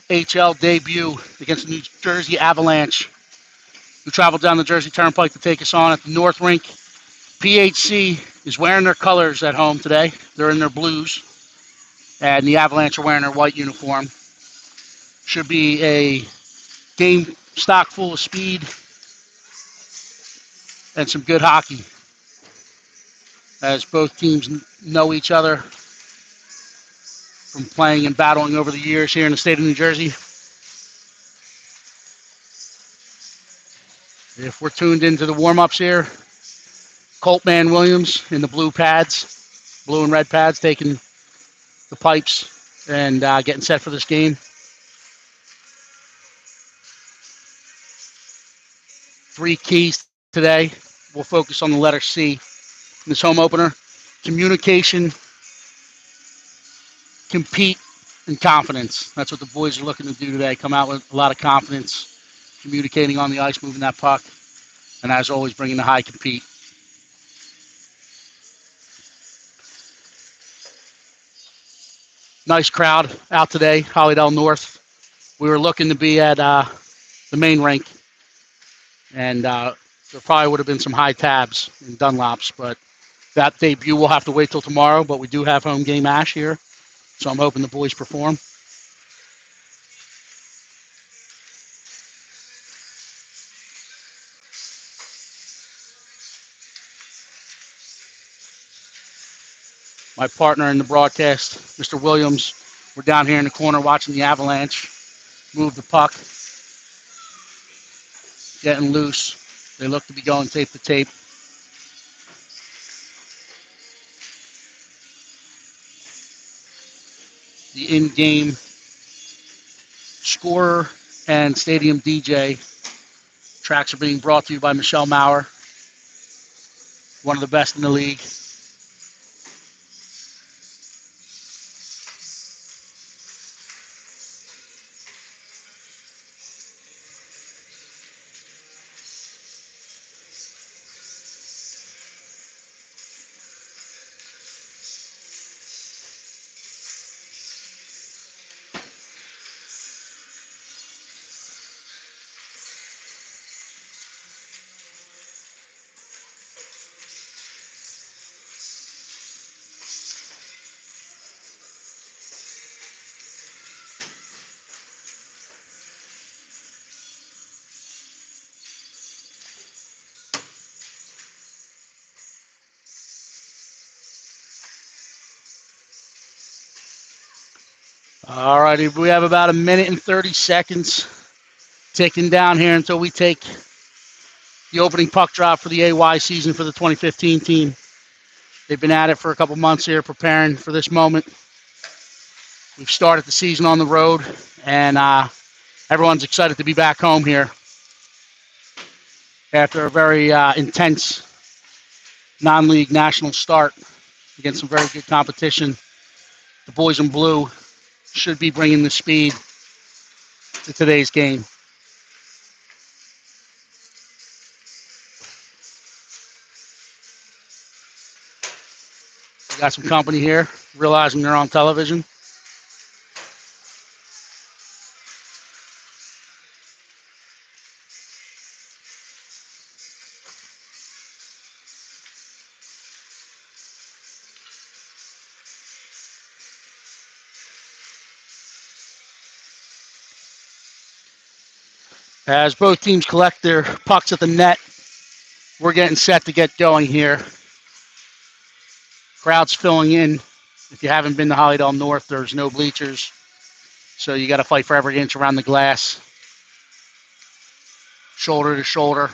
HL debut against the New Jersey Avalanche, who traveled down the Jersey Turnpike to take us on at the North Rink. PHC is wearing their colors at home today. They're in their blues, and the Avalanche are wearing their white uniform. Should be a game stock full of speed and some good hockey, as both teams know each other from playing and battling over the years here in the state of New Jersey. If we're tuned into the warm-ups here, Coltman Williams in the blue pads, blue and red pads, taking the pipes and getting set for this game. Three keys today. We'll focus on the letter C in this home opener. Communication, compete, and confidence. That's what the boys are looking to do today. Come out with a lot of confidence, communicating on the ice, moving that puck, and as always, bringing the high compete. Nice crowd out today, Hollydale North. We were looking to be at the main rink, and there probably would have been some high tabs in Dunlops, but that debut will have to wait till tomorrow, but we do have home game ash here, so I'm hoping the boys perform. My partner in the broadcast, Mr. Williams, we're down here in the corner watching the Avalanche move the puck, getting loose. They look to be going tape to tape. The in-game scorer and stadium DJ tracks are being brought to you by Michelle Maurer, one of the best in the league. All righty, we have about a minute and 30 seconds ticking down here until we take the opening puck drop for the AY season for the 2015 team. They've been at it for a couple months here preparing for this moment. We've started the season on the road, and everyone's excited to be back home here after a very intense non-league national start against some very good competition. The boys in blue should be bringing the speed to today's game. We got some company here, realizing they're on television. As both teams collect their pucks at the net, we're getting set to get going here. Crowd's filling in. If you haven't been to Hollydale North, there's no bleachers, so you got to fight for every inch around the glass, shoulder to shoulder.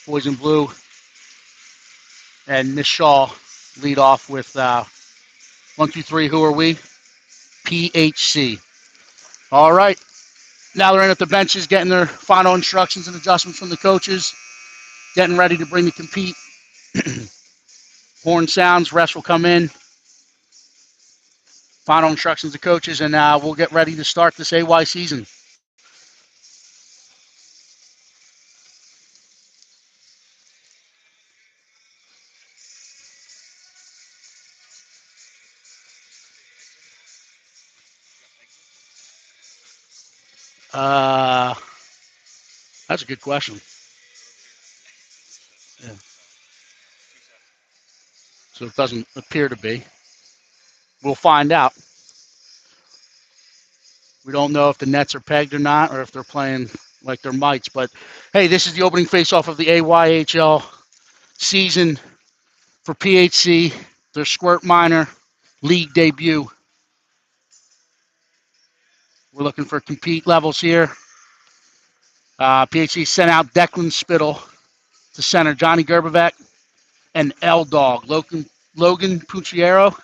Boys in blue and Miss Shaw lead off with 1, 2, 3. Who are we? PHC. All right. Now they're in at the benches getting their final instructions and adjustments from the coaches, getting ready to bring the compete. Horn sounds, refs will come in. Final instructions to coaches, and we'll get ready to start this AY season. That's a good question. Yeah. So it doesn't appear to be. We'll find out. We don't know if the nets are pegged or not, or if they're playing like they're mites. But, hey, this is the opening faceoff of the AYHL season for PHC, their Squirt Minor League debut. We're looking for compete levels here. PHC sent out Declan Spittle to center, Johnny Gerbevec, and L-Dog. Logan Pucciero,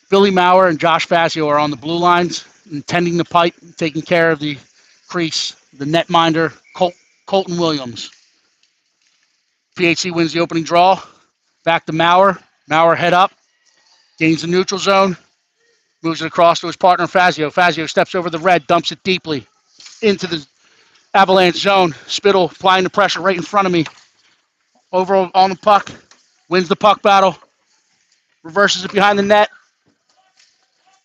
Billy Maurer, and Josh Fazio are on the blue lines, tending the pipe, taking care of the crease, the netminder, Colton Williams. PHC wins the opening draw. Back to Maurer. Maurer head up, gains the neutral zone, moves it across to his partner Fazio. Fazio steps over the red, dumps it deeply into the Avalanche zone. Spittle applying the pressure right in front of me. Over on the puck, wins the puck battle, reverses it behind the net.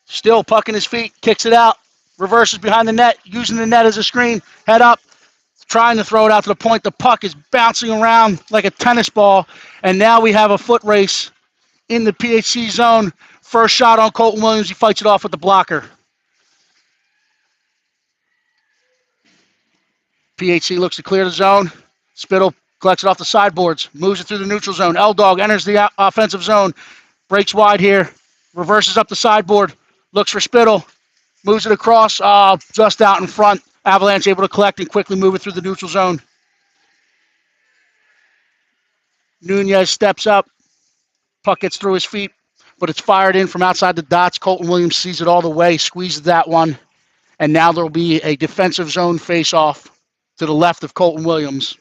Still pucking his feet, kicks it out, reverses behind the net, using the net as a screen. Head up, trying to throw it out to the point. The puck is bouncing around like a tennis ball, and now we have a foot race in the PHC zone. First shot on Colton Williams. He fights it off with the blocker. PHC looks to clear the zone. Spittle collects it off the sideboards, moves it through the neutral zone. L-Dog enters the offensive zone, breaks wide here, reverses up the sideboard, looks for Spittle, moves it across, just out in front. Avalanche able to collect and quickly move it through the neutral zone. Nunez steps up, puck gets through his feet, but it's fired in from outside the dots. Colton Williams sees it all the way, squeezes that one, and now there will be a defensive zone face-off to the left of Colton Williams.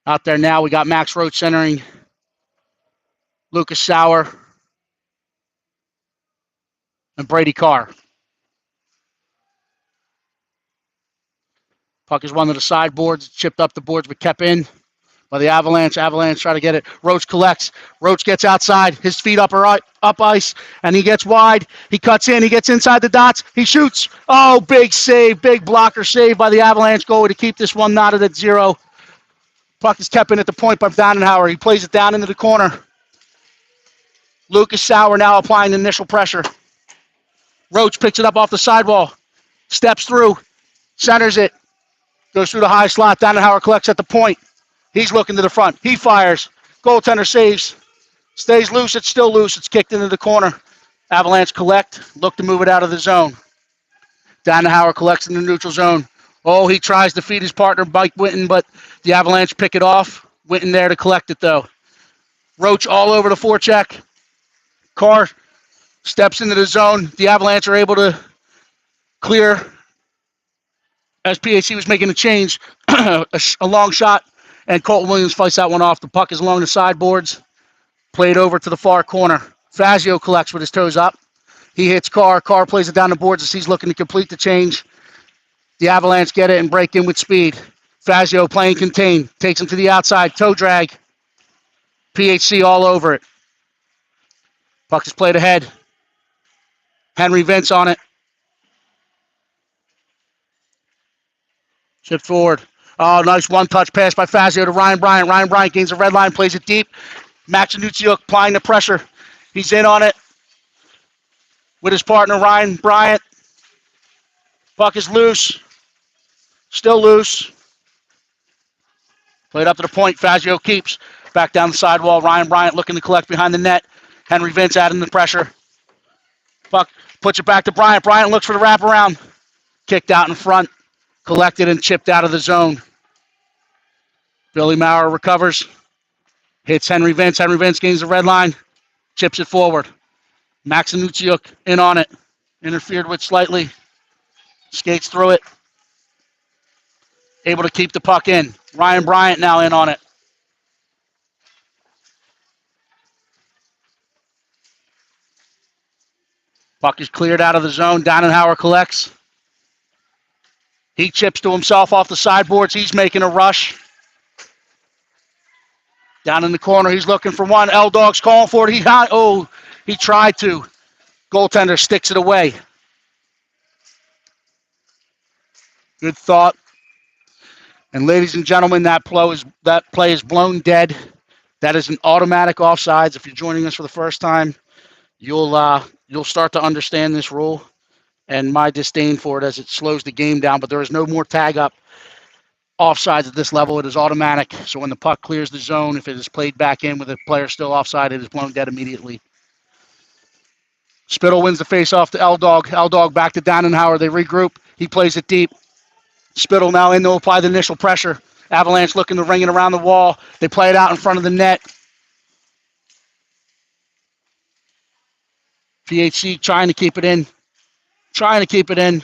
Out there now, we got Max Roach centering, Lucas Sauer, and Brady Carr. Puck is one of the sideboards, chipped up the boards, but kept in by the Avalanche. Avalanche try to get it. Roach collects. Roach gets outside. His feet up ice, and he gets wide. He cuts in. He gets inside the dots. He shoots. Oh, big save. Big blocker save by the Avalanche goalie to keep this one knotted at 0. Puck is kept in at the point by Dannenhauer. He plays it down into the corner. Lucas Sauer now applying the initial pressure. Roach picks it up off the sidewall. Steps through. Centers it. Goes through the high slot. Dannenhauer collects at the point. He's looking to the front. He fires. Goaltender saves. Stays loose. It's still loose. It's kicked into the corner. Avalanche collect. Look to move it out of the zone. Dannenhauer collects in the neutral zone. Oh, he tries to feed his partner, Mike Winton, but the Avalanche pick it off. Winton there to collect it, though. Roach all over the forecheck. Carr steps into the zone. The Avalanche are able to clear as PHC was making a change. a long shot, and Colton Williams fights that one off. The puck is along the sideboards. Played over to the far corner. Fazio collects with his toes up. He hits Carr. Carr plays it down the boards as he's looking to complete the change. The Avalanche get it and break in with speed. Fazio playing contain. Takes him to the outside. Toe drag. PHC all over it. Puck is played ahead. Henry Vince on it. Chip forward. Oh, nice one-touch pass by Fazio to Ryan Bryant. Ryan Bryant gains the red line, plays it deep. Max Anucciuk applying the pressure. He's in on it with his partner, Ryan Bryant. Puck is loose. Still loose. Played up to the point. Fazio keeps. Back down the sidewall. Ryan Bryant looking to collect behind the net. Henry Vince adding the pressure. Puck puts it back to Bryant. Bryant looks for the wraparound. Kicked out in front. Collected and chipped out of the zone. Billy Maurer recovers. Hits Henry Vince. Henry Vince gains the red line. Chips it forward. Max Anucciuk in on it. Interfered with slightly. Skates through it. Able to keep the puck in. Ryan Bryant now in on it. Puck is cleared out of the zone. Dannenhauer collects. He chips to himself off the sideboards. He's making a rush. Down in the corner, he's looking for one. L-Dog's calling for it. He tried to. Goaltender sticks it away. Good thought. And ladies and gentlemen, that play is blown dead. That is an automatic offsides. If you're joining us for the first time, you'll start to understand this rule and my disdain for it as it slows the game down. But there is no more tag up offsides at this level. It is automatic. So when the puck clears the zone, if it is played back in with a player still offside, it is blown dead immediately. Spittle wins the faceoff to L-Dog. L-Dog back to Dannenhauer. They regroup. He plays it deep. Spittle now in to apply the initial pressure. Avalanche looking to ring it around the wall. They play it out in front of the net. PHC trying to keep it in.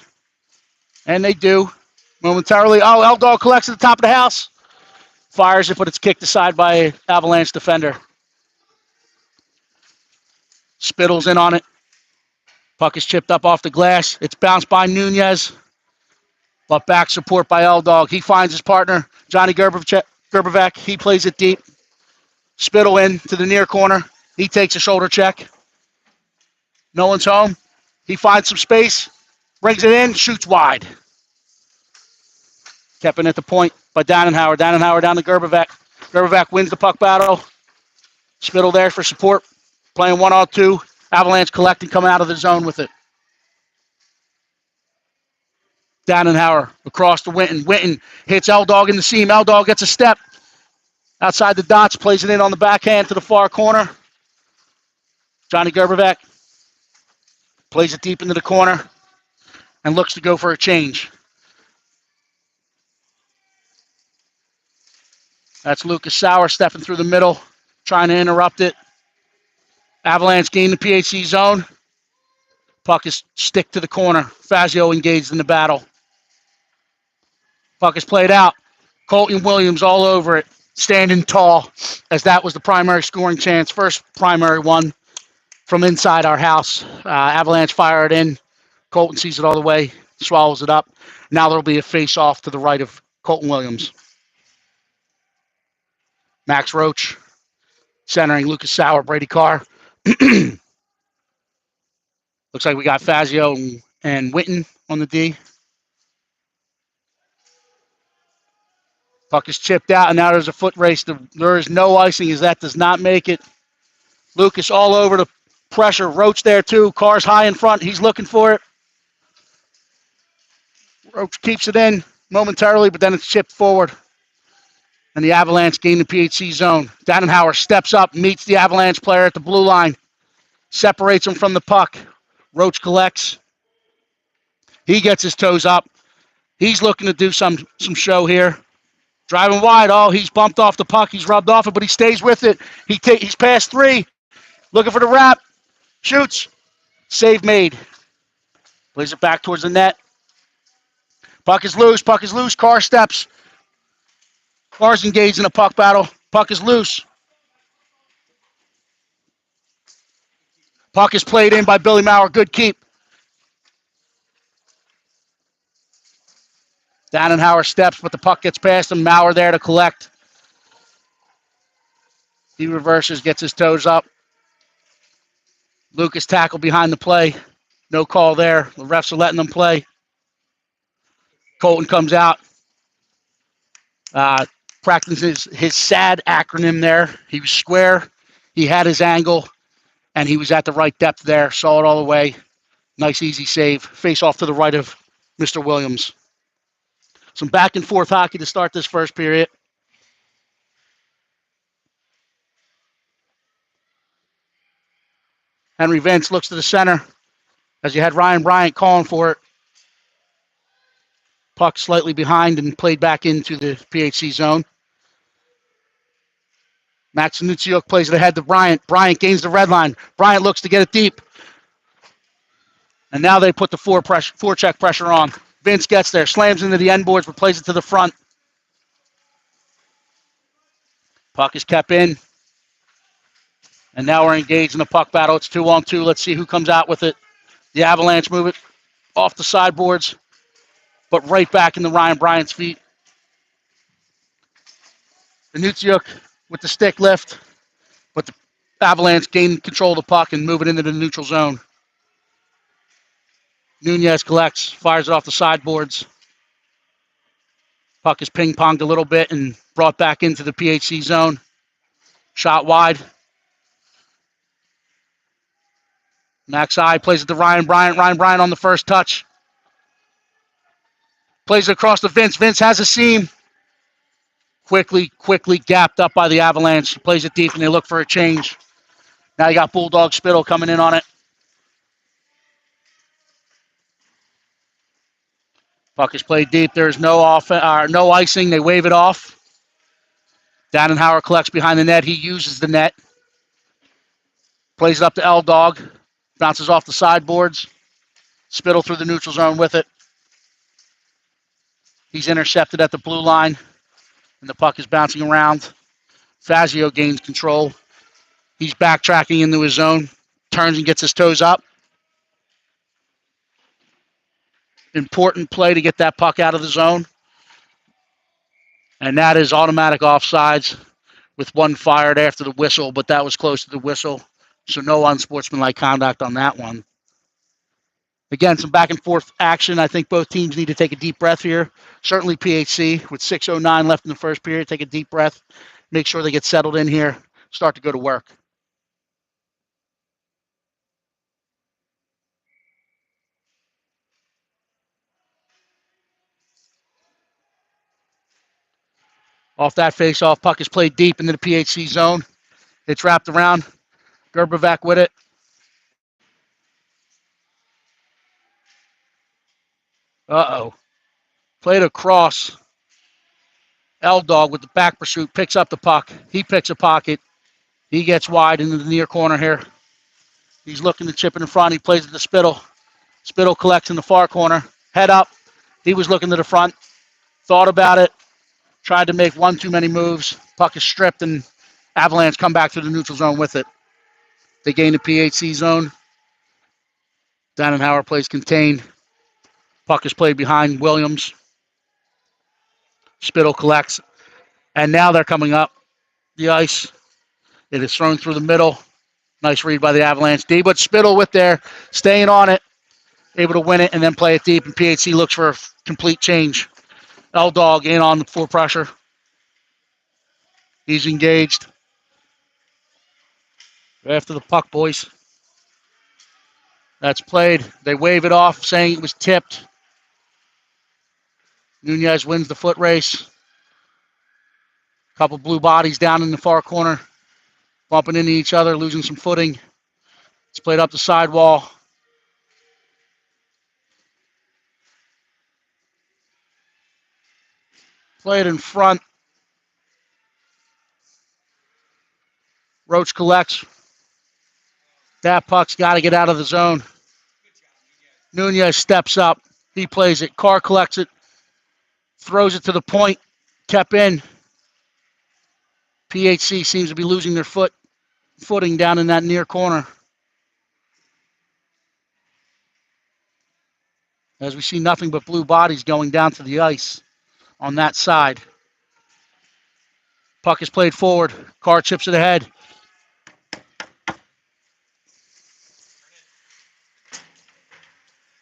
And they do. Momentarily. Oh, L-Dog collects at the top of the house. Fires it, but it's kicked aside by an Avalanche defender. Spittle's in on it. Puck is chipped up off the glass. It's bounced by Nunez. But back support by L-Dog. He finds his partner, Johnny Gerbevec. He plays it deep. Spittle in to the near corner. He takes a shoulder check. No one's home. He finds some space. Brings it in. Shoots wide. Kept in at the point by Dannenhauer. Dannenhauer down to Gerbevec. Gerbevec wins the puck battle. Spittle there for support. Playing 1-on-2. Avalanche collecting, coming out of the zone with it. Dannenhauer across to Winton. Winton hits L-Dog in the seam. L-Dog gets a step. Outside the dots, plays it in on the backhand to the far corner. Johnny Gerbevec plays it deep into the corner and looks to go for a change. That's Lucas Sauer stepping through the middle, trying to interrupt it. Avalanche gain the PHC zone. Puck is stick to the corner. Fazio engaged in the battle. Puck is played out. Colton Williams all over it, standing tall, as that was the primary scoring chance. First primary one from inside our house. Avalanche fire it in. Colton sees it all the way, swallows it up. Now there'll be a face-off to the right of Colton Williams. Max Roach centering Lucas Sauer, Brady Carr. Looks like we got Fazio and Winton on the D. Puck is chipped out, and now there's a foot race. There is no icing as that does not make it. Lucas all over the pressure. Roach there too. Carr's high in front. He's looking for it. Roach keeps it in momentarily, but then it's chipped forward. And the Avalanche gain the PHC zone. Dannenhauer steps up, meets the Avalanche player at the blue line. Separates him from the puck. Roach collects. He gets his toes up. He's looking to do some show here. Driving wide. Oh, he's bumped off the puck. He's rubbed off it, but he stays with it. He's past three. Looking for the wrap. Shoots. Save made. Plays it back towards the net. Puck is loose. Carr steps. Carr's engaged in a puck battle. Puck is loose. Puck is played in by Billy Maurer. Good keep. Dannenhauer steps, but the puck gets past him. Maurer there to collect. He reverses, gets his toes up. Lucas tackle behind the play. No call there. The refs are letting them play. Colton comes out. Practices his SAD acronym there. He was square. He had his angle. And he was at the right depth there. Saw it all the way. Nice, easy save. Face off to the right of Mr. Williams. Some back and forth hockey to start this first period. Henry Vince looks to the center as you had Ryan Bryant calling for it. Puck slightly behind and played back into the PHC zone. Max Nutsiuk plays it ahead to Bryant. Bryant gains the red line. Bryant looks to get it deep. And now they put the forecheck pressure on. Vince gets there, slams into the end boards, but plays it to the front. Puck is kept in. And now we're engaged in a puck battle. It's 2-on-2. Let's see who comes out with it. The Avalanche move it off the sideboards, but right back into Ryan Bryant's feet. Nutsiuk with the stick lift, but the Avalanche gain control of the puck and move it into the neutral zone. Nunez collects, fires it off the sideboards. Puck is ping-ponged a little bit and brought back into the PHC zone. Shot wide. Max I plays it to Ryan Bryant. Ryan Bryant on the first touch. Plays it across to Vince. Vince has a seam. Quickly gapped up by the Avalanche. Plays it deep, and they look for a change. Now you got Bulldog Spittle coming in on it. Puck is played deep. There's no icing. They wave it off. Dannenhauer collects behind the net. He uses the net. Plays it up to L-Dog. Bounces off the sideboards. Spittle through the neutral zone with it. He's intercepted at the blue line, and the puck is bouncing around. Fazio gains control. He's backtracking into his zone. Turns and gets his toes up. Important play to get that puck out of the zone. And that is automatic offsides with one fired after the whistle, but that was close to the whistle. So no unsportsmanlike conduct on that one. Again, some back and forth action. I think both teams need to take a deep breath here. Certainly PHC with 6:09 left in the first period. Take a deep breath. Make sure they get settled in here. Start to go to work. Off that face-off, puck is played deep into the PHC zone. It's wrapped around. Gerbevec with it. Uh-oh. Played across. L-Dog with the back pursuit picks up the puck. He picks a pocket. He gets wide into the near corner here. He's looking to chip it in front. He plays it to Spittle. Spittle collects in the far corner. Head up. He was looking to the front. Thought about it. Tried to make one too many moves. Puck is stripped, and Avalanche come back to the neutral zone with it. They gain the PHC zone. Dannenhauer plays contained. Puck is played behind Williams. Spittle collects. And now they're coming up the ice. It is thrown through the middle. Nice read by the Avalanche D, but Spittle with there, staying on it, able to win it and then play it deep, and PHC looks for a complete change. L-Dog in on the full pressure. He's engaged. After the puck, boys. That's played. They wave it off, saying it was tipped. Nunez wins the foot race. Couple blue bodies down in the far corner, bumping into each other, losing some footing. It's played up the sidewall. Played in front. Roach collects. That puck's got to get out of the zone. Nunez steps up. He plays it. Carr collects it. Throws it to the point. Kept in. PHC seems to be losing their footing down in that near corner. As we see nothing but blue bodies going down to the ice on that side. Puck is played forward. Carr chips it ahead.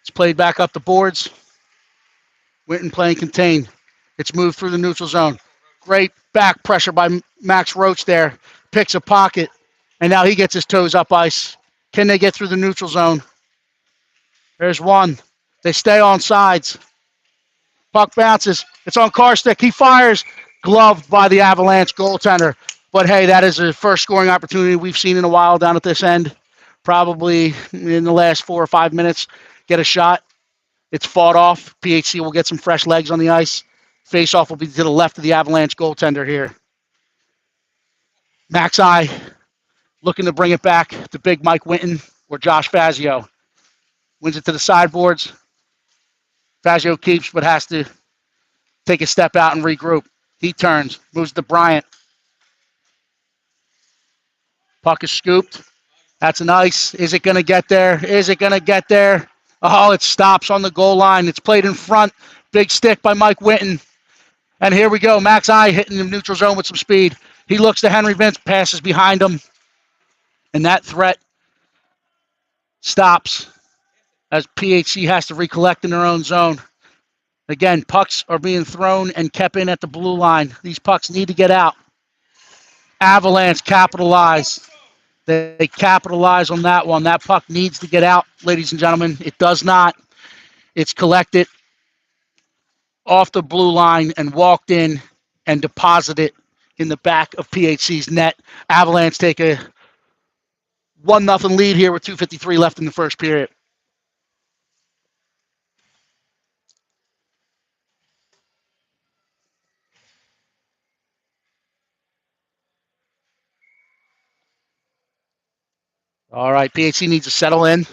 It's played back up the boards. Winton playing contained. It's moved through the neutral zone. Great back pressure by Max Roach there. Picks a pocket, and now he gets his toes up ice. Can they get through the neutral zone? There's one. They stay on sides. Puck bounces. It's on Karstick. He fires. Gloved by the Avalanche goaltender. But, hey, that is the first scoring opportunity we've seen in a while down at this end. Probably in the last 4 or 5 minutes. Get a shot. It's fought off. PHC will get some fresh legs on the ice. Face-off will be to the left of the Avalanche goaltender here. Max I looking to bring it back to Big Mike Winton or Josh Fazio. Wins it to the sideboards. Fazio keeps but has to take a step out and regroup. He turns, moves to Bryant. Puck is scooped. That's an ice. Is it going to get there? Is it going to get there? Oh, it stops on the goal line. It's played in front. Big stick by Mike Winton. And here we go. Max I hitting the neutral zone with some speed. He looks to Henry Vince, passes behind him. And that threat stops as PHC has to recollect in their own zone. Again, pucks are being thrown and kept in at the blue line. These pucks need to get out. Avalanche capitalize. They capitalize on that one. That puck needs to get out, ladies and gentlemen. It does not. It's collected off the blue line and walked in and deposited in the back of PHC's net. Avalanche take a 1-0 lead here with 2:53 left in the first period. All right, PHC needs to settle in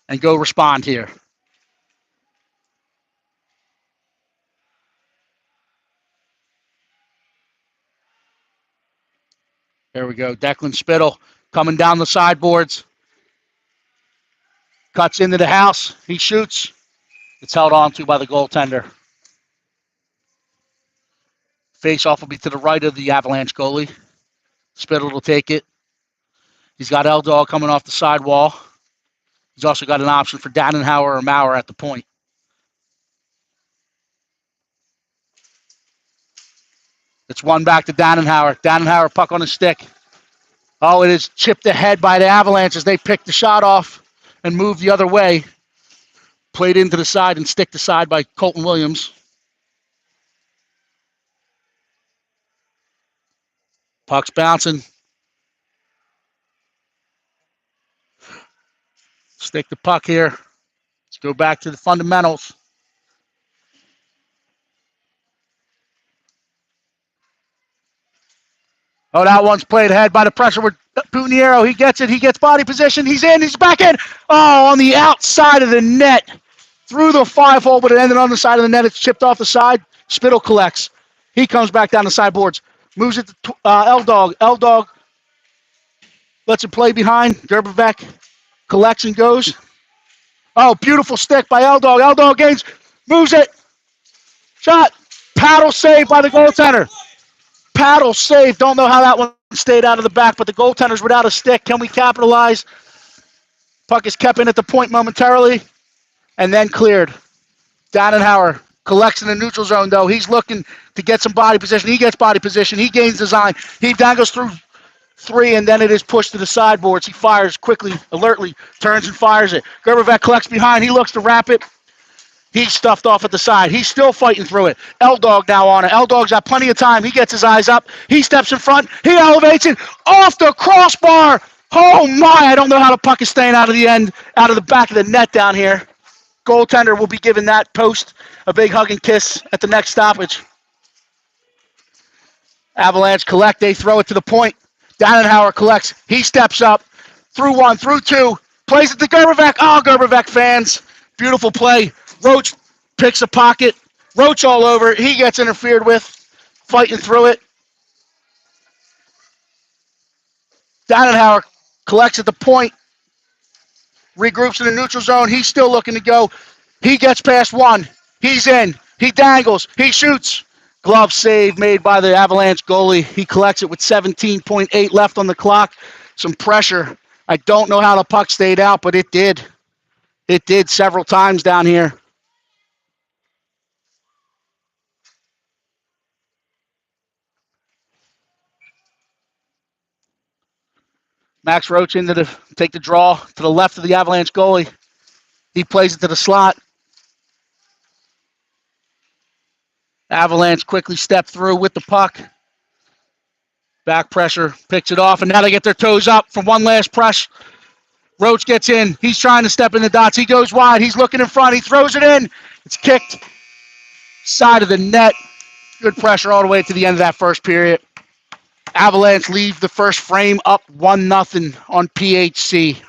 and go respond here. There we go. Declan Spittle coming down the sideboards. Cuts into the house. He shoots. It's held on to by the goaltender. Face-off will be to the right of the Avalanche goalie. Spittle will take it. He's got L-Dog coming off the sidewall. He's also got an option for Dannenhauer or Maurer at the point. It's one back to Dannenhauer. Dannenhauer puck on his stick. Oh, it is chipped ahead by the Avalanche as they pick the shot off and move the other way. Played into the side and stick to side by Colton Williams. Puck's bouncing. Stick the puck here. Let's go back to the fundamentals. Oh, that one's played ahead by the pressure with Puniero. He gets it. He gets body position. He's in. He's back in. Oh, on the outside of the net. Through the 5-hole, but it ended on the side of the net. It's chipped off the side. Spittle collects. He comes back down the sideboards. Moves it to L-Dog. L-Dog lets it play behind. Gerbevec collects and goes. Oh, beautiful stick by L-Dog. L-Dog gains. Moves it. Shot. Paddle save by the goaltender. Paddle save. Don't know how that one stayed out of the back, but the goaltender's without a stick. Can we capitalize? Puck is kept in at the point momentarily and then cleared. Dannenhauer collects in the neutral zone, though. He's looking to get some body position. He gets body position. He gains design. He dangles through 3, and then it is pushed to the sideboards. He fires quickly, alertly, turns and fires it. Gerbevec collects behind. He looks to wrap it. He's stuffed off at the side. He's still fighting through it. L-Dog now on it. L-Dog's got plenty of time. He gets his eyes up. He steps in front. He elevates it off the crossbar. Oh, my. I don't know how the puck is staying out of the end, out of the back of the net down here. Goaltender will be giving that post a big hug and kiss at the next stoppage. Avalanche collect. They throw it to the point. Dannenhauer collects. He steps up. Through 1, through 2. Plays it to Gerbevec. Oh, Gerbevec fans. Beautiful play. Roach picks a pocket. Roach all over. He gets interfered with. Fighting through it. Dannenhauer collects at the point. Regroups in the neutral zone. He's still looking to go. He gets past 1. He's in. He dangles. He shoots. Glove save made by the Avalanche goalie. He collects it with 17.8 left on the clock. Some pressure. I don't know how the puck stayed out, but it did. It did several times down here. Max Roach into the take the draw to the left of the Avalanche goalie. He plays it to the slot. Avalanche quickly step through with the puck. Back pressure, picks it off, and now they get their toes up from one last press. Roach gets in. He's trying to step in the dots. He goes wide. He's looking in front. He throws it in. It's kicked side of the net. Good pressure all the way to the end of that first period. Avalanche leave the first frame up 1-0 on PHC.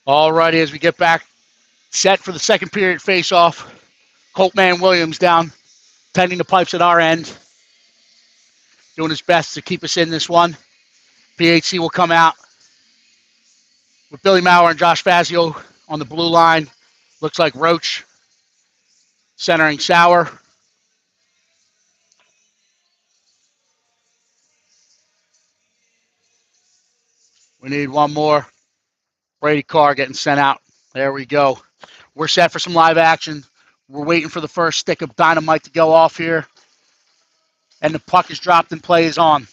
All righty, as we get back set for the second period face-off, Coltman Williams down, tending the pipes at our end, doing his best to keep us in this one. PHC will come out with Billy Maurer and Josh Fazio on the blue line. Looks like Roach centering Sauer. We need one more. Brady Carr getting sent out. There we go. We're set for some live action. We're waiting for the first stick of dynamite to go off here. And the puck is dropped and play is on.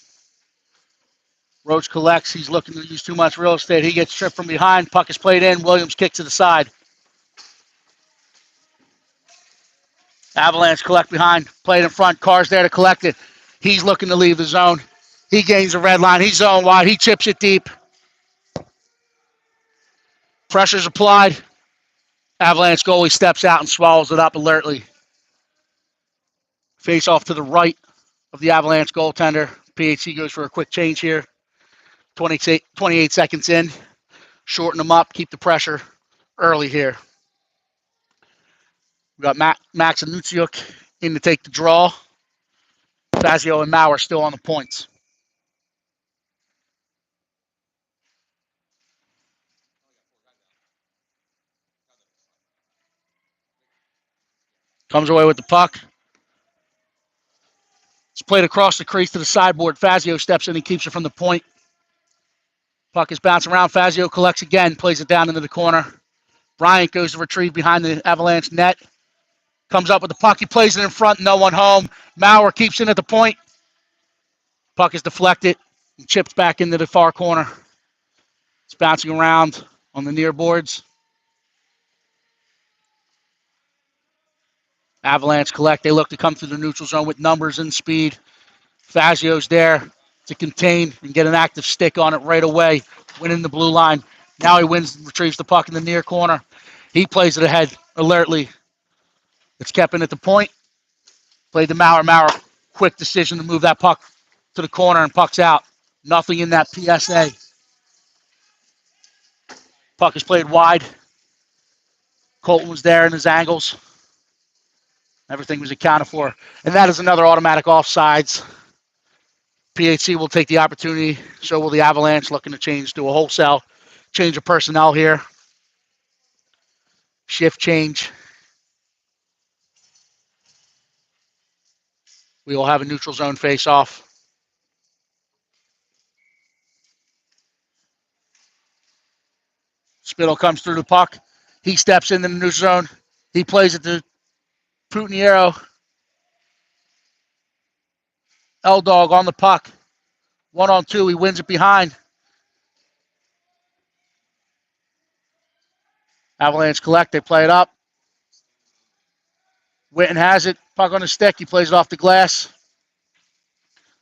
Roach collects. He's looking to use too much real estate. He gets tripped from behind. Puck is played in. Williams kicks to the side. Avalanche collect behind. Played in front. Carr's there to collect it. He's looking to leave the zone. He gains the red line. He's zone wide. He chips it deep. Pressure's applied. Avalanche goalie steps out and swallows it up alertly. Face off to the right of the Avalanche goaltender. PHC goes for a quick change here. 28 seconds in. Shorten them up. Keep the pressure early here. We got Max and Nutsiuk in to take the draw. Fazio and Maurer still on the points. Comes away with the puck. It's played across the crease to the sideboard. Fazio steps in and keeps it from the point. Puck is bouncing around. Fazio collects again, plays it down into the corner. Bryant goes to retrieve behind the Avalanche net. Comes up with the puck. He plays it in front. No one home. Maurer keeps it at the point. Puck is deflected and chipped back into the far corner. It's bouncing around on the near boards. Avalanche collect. They look to come through the neutral zone with numbers and speed. Fazio's there to contain and get an active stick on it right away, winning the blue line. Now he retrieves the puck in the near corner. He plays it ahead alertly. It's kept in at the point. Played to Maurer. Maurer, quick decision to move that puck to the corner and puck's out. Nothing in that PSA. Puck is played wide. Colton was there in his angles. Everything was accounted for. And that is another automatic offsides. PHC will take the opportunity. So will the Avalanche, looking to change to a wholesale change of personnel here. Shift change. We will have a neutral zone face-off. Spittle comes through the puck. He steps into the neutral zone. He plays it to Putiniero. L-Dog on the puck. 1-on-2. He wins it behind. Avalanche collect. They play it up. Witten has it. Puck on the stick. He plays it off the glass.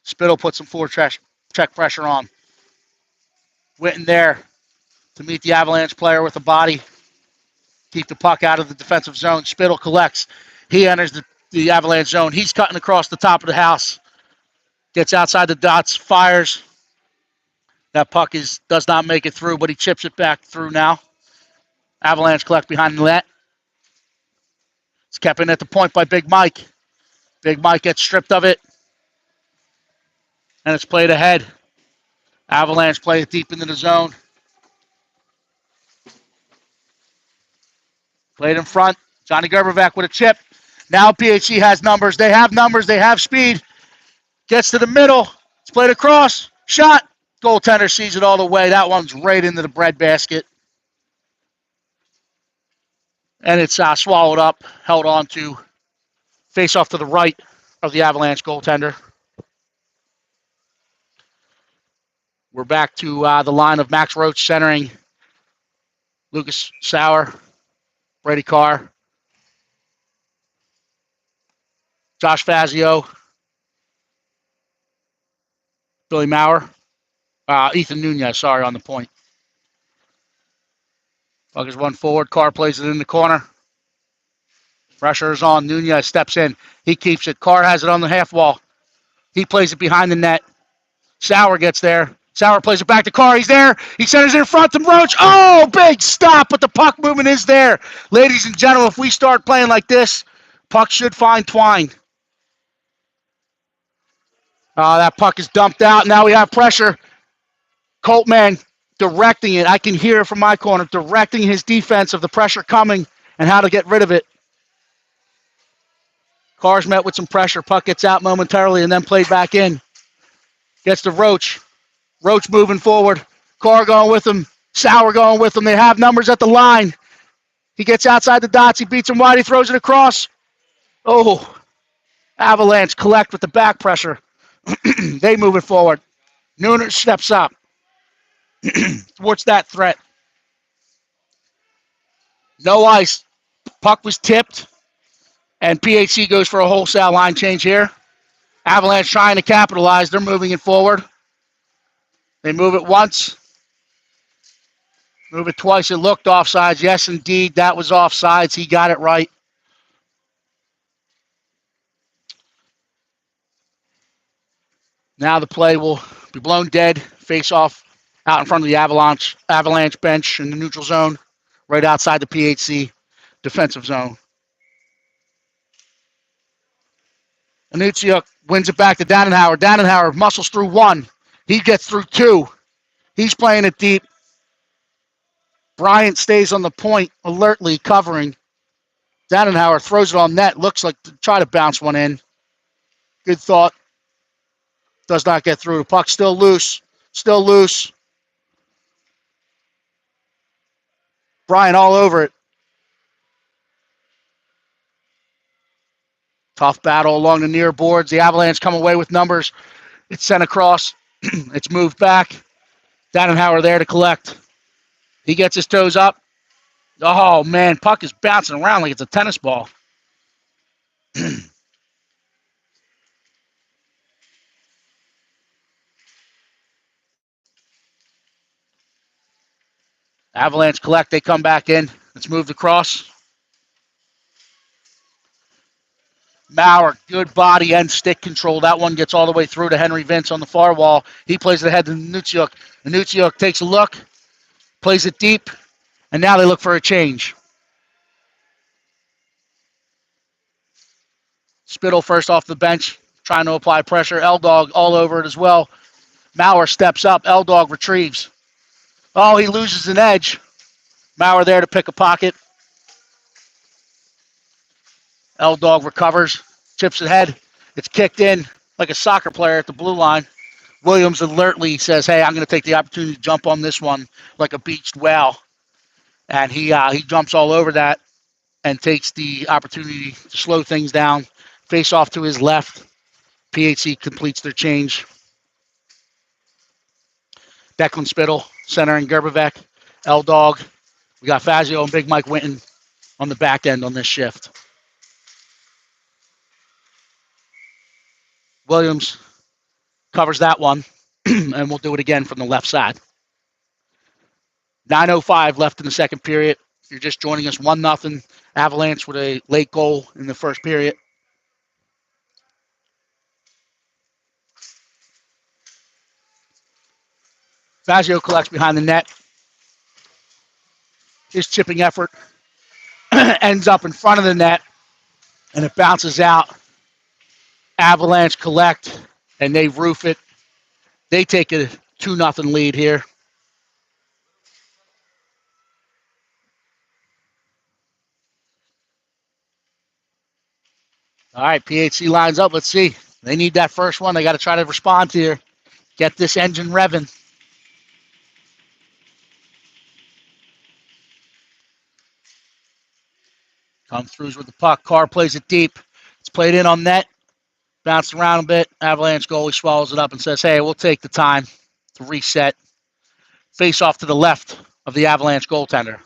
Spittle puts some forward check pressure on. Witten there to meet the Avalanche player with a body. Keep the puck out of the defensive zone. Spittle collects. He enters the Avalanche zone. He's cutting across the top of the house. Gets outside the dots. Fires. That puck does not make it through, but he chips it back through now. Avalanche collect behind the net. It's kept in at the point by Big Mike. Big Mike gets stripped of it. And it's played ahead. Avalanche play it deep into the zone. Played in front. Johnny Gerbervac with a chip. Now PHC has numbers. They have numbers. They have speed. Gets to the middle. It's played across. Shot. Goaltender sees it all the way. That one's right into the breadbasket. And it's swallowed up, held on to. Face off to the right of the Avalanche goaltender. We're back to the line of Max Roach centering Lucas Sauer, Brady Carr, Josh Fazio, Billy Maurer, Ethan Nunez, on the point. Puck is one forward. Carr plays it in the corner. Pressure is on. Nunez steps in. He keeps it. Carr has it on the half wall. He plays it behind the net. Sauer gets there. Sauer plays it back to Carr. He's there. He centers it in front to Roach. Oh, big stop, but the puck movement is there. Ladies and gentlemen, if we start playing like this, puck should find Twine. That puck is dumped out. Now we have pressure. Coltman directing it. I can hear it from my corner, directing his defense of the pressure coming and how to get rid of it. Carr's met with some pressure. Puck gets out momentarily and then played back in. Gets to Roach. Roach moving forward. Carr going with him. Sauer going with him. They have numbers at the line. He gets outside the dots. He beats him wide. He throws it across. Oh, Avalanche collect with the back pressure. They move it forward. Nooner steps up. What's that threat? No ice. Puck was tipped. And PHC goes for a wholesale line change here. Avalanche trying to capitalize. They're moving it forward. They move it once. Move it twice. It looked offsides. Yes, indeed, that was offsides. He got it right. Now the play will be blown dead. Face off out in front of the Avalanche bench in the neutral zone, right outside the PHC defensive zone. Anutsiuk wins it back to Dannenhauer. Dannenhauer muscles through one. He gets through two. He's playing it deep. Bryant stays on the point, alertly covering. Dannenhauer throws it on net. Looks like to try to bounce one in. Good thought. Does not get through. Puck still loose. Still loose. Bryant all over it. Tough battle along the near boards. The Avalanche come away with numbers. It's sent across. It's moved back. Dannenhauer there to collect. He gets his toes up. Oh, man. Puck is bouncing around like it's a tennis ball. Avalanche collect. They come back in. It's moved across. Maurer, good body and stick control. That one gets all the way through to Henry Vince on the far wall. He plays it ahead to Anutsiuk. Anutsiuk takes a look, plays it deep, and now they look for a change. Spittle first off the bench, trying to apply pressure. L-Dog all over it as well. Maurer steps up. L-Dog retrieves. Oh, he loses an edge. Maurer there to pick a pocket. L-Dog recovers, chips it ahead. It's kicked in like a soccer player at the blue line. Williams alertly says, hey, I'm going to take the opportunity to jump on this one like a beached whale. And he jumps all over that and takes the opportunity to slow things down. Face off to his left. PHC completes their change. Declan Spittle, centering Gerbevec. L-Dog. We got Fazio and Big Mike Winton on the back end on this shift. Williams covers that one, and we'll do it again from the left side. 9:05 left in the second period. If you're just joining us, 1-0 Avalanche with a late goal in the first period. Fazio collects behind the net. His chipping effort ends up in front of the net, and it bounces out. Avalanche collect, and they roof it. They take a 2-0 lead here. All right, PHC lines up. Let's see. They need that first one. They got to try to respond here. Get this engine revving. Come throughs with the puck. Carr plays it deep. It's played in on net. Bounced around a bit. Avalanche goalie swallows it up and says, hey, we'll take the time to reset. Face off to the left of the Avalanche goaltender.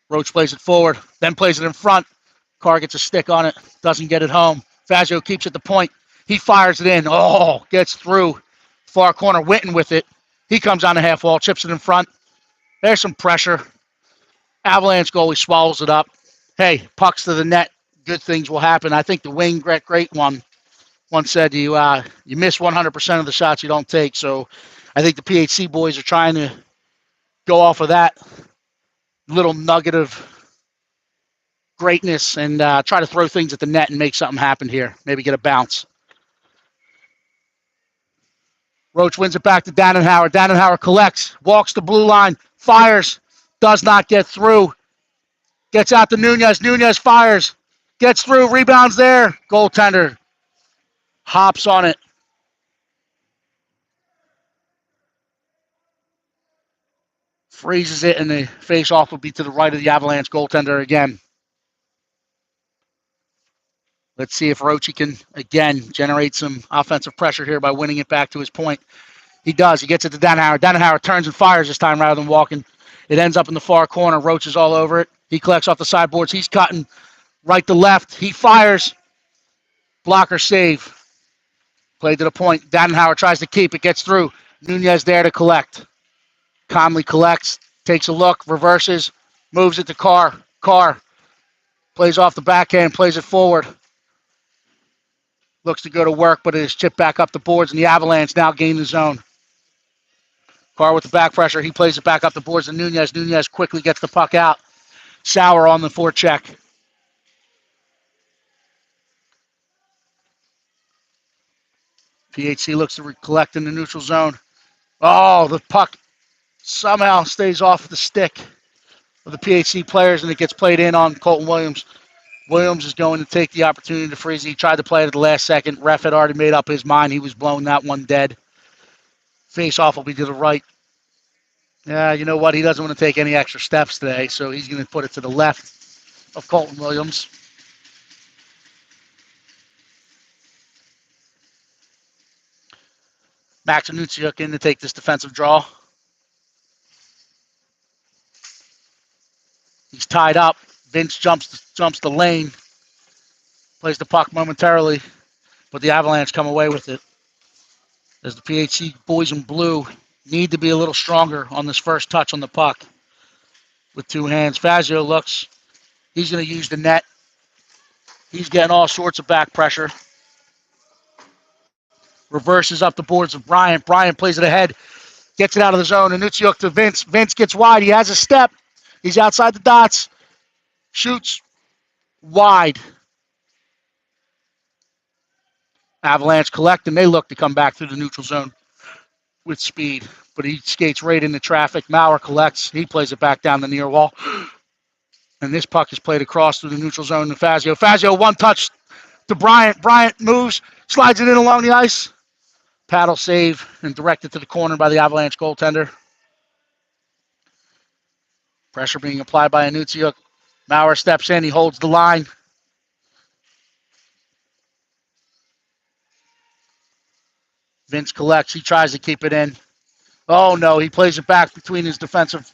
Roach plays it forward, then plays it in front. Carr gets a stick on it, doesn't get it home. Fazio keeps at the point. He fires it in. Oh, gets through. Far corner, Winton with it. He comes on the half wall, chips it in front. There's some pressure. Avalanche goalie swallows it up. Hey, pucks to the net. Good things will happen. I think the Wayne Great one once said you miss 100% of the shots you don't take. So I think the PHC boys are trying to go off of that little nugget of greatness and try to throw things at the net and make something happen here. Maybe get a bounce. Roach wins it back to Dannenhauer. Dannenhauer collects, walks the blue line, fires, does not get through. Gets out to Nunez. Nunez fires, gets through, rebounds there. Goaltender hops on it. Freezes it, and the face-off will be to the right of the Avalanche goaltender again. Let's see if Roachy can, again, generate some offensive pressure here by winning it back to his point. He does. He gets it to Dannenhauer. Dannenhauer turns and fires this time rather than walking. It ends up in the far corner. Roach is all over it. He collects off the sideboards. He's cutting right to left. He fires. Blocker save. Played to the point. Dannenhauer tries to keep it. Gets through. Nunez there to collect. Calmly collects. Takes a look. Reverses. Moves it to Carr. Carr plays off the backhand. Plays it forward. Looks to go to work, but it is chipped back up the boards, and the Avalanche now gain the zone. Carr with the back pressure. He plays it back up the boards to Nunez. Nunez quickly gets the puck out. Sauer on the forecheck. PHC looks to collect in the neutral zone. Oh, the puck somehow stays off the stick of the PHC players, and it gets played in on Colton Williams. Williams is going to take the opportunity to freeze. He tried to play it at the last second. Ref had already made up his mind. He was blowing that one dead. Face-off will be to the right. Yeah, you know what? He doesn't want to take any extra steps today, so he's going to put it to the left of Colton Williams. Max Anutsiuk in to take this defensive draw. He's tied up. Vince jumps the lane. Plays the puck momentarily, but the Avalanche come away with it. As the PHC boys in blue need to be a little stronger on this first touch on the puck. With two hands, Fazio looks. He's going to use the net. He's getting all sorts of back pressure. Reverses up the boards of Bryant. Bryant plays it ahead. Gets it out of the zone. Anutsiuk to Vince. Vince gets wide. He has a step. He's outside the dots. Shoots wide. Avalanche collect, and they look to come back through the neutral zone with speed. But he skates right into traffic. Maurer collects. He plays it back down the near wall. And this puck is played across through the neutral zone to Fazio. Fazio, one touch to Bryant. Bryant moves, slides it in along the ice. Paddle save and directed to the corner by the Avalanche goaltender. Pressure being applied by Anutsiuk. Maurer steps in. He holds the line. Vince collects. He tries to keep it in. Oh, no. He plays it back between his defensive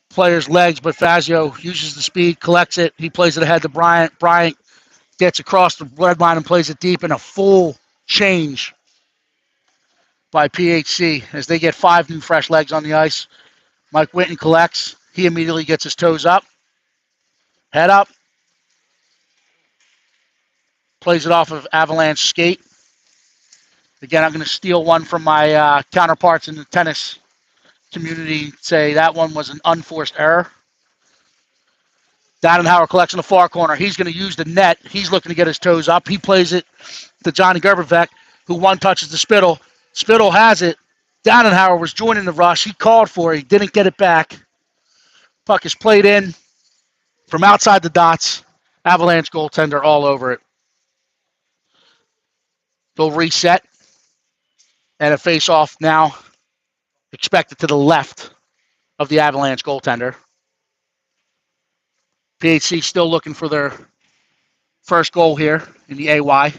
player's legs, but Fazio uses the speed, collects it. He plays it ahead to Bryant. Bryant gets across the red line and plays it deep, in a full change by PHC as they get 5 new fresh legs on the ice. Mike Whitten collects. He immediately gets his toes up. Head up. Plays it off of Avalanche skate. Again, I'm going to steal one from my counterparts in the tennis community. Say that one was an unforced error. Dannenhauer collects in the far corner. He's going to use the net. He's looking to get his toes up. He plays it to Johnny Gerbevec, who one touches the Spittle. Spittle has it. Dannenhauer was joining the rush. He called for it. He didn't get it back. Puck is played in from outside the dots. Avalanche goaltender all over it. They'll reset. And a face-off now expected to the left of the Avalanche goaltender. PHC still looking for their first goal here in the AY.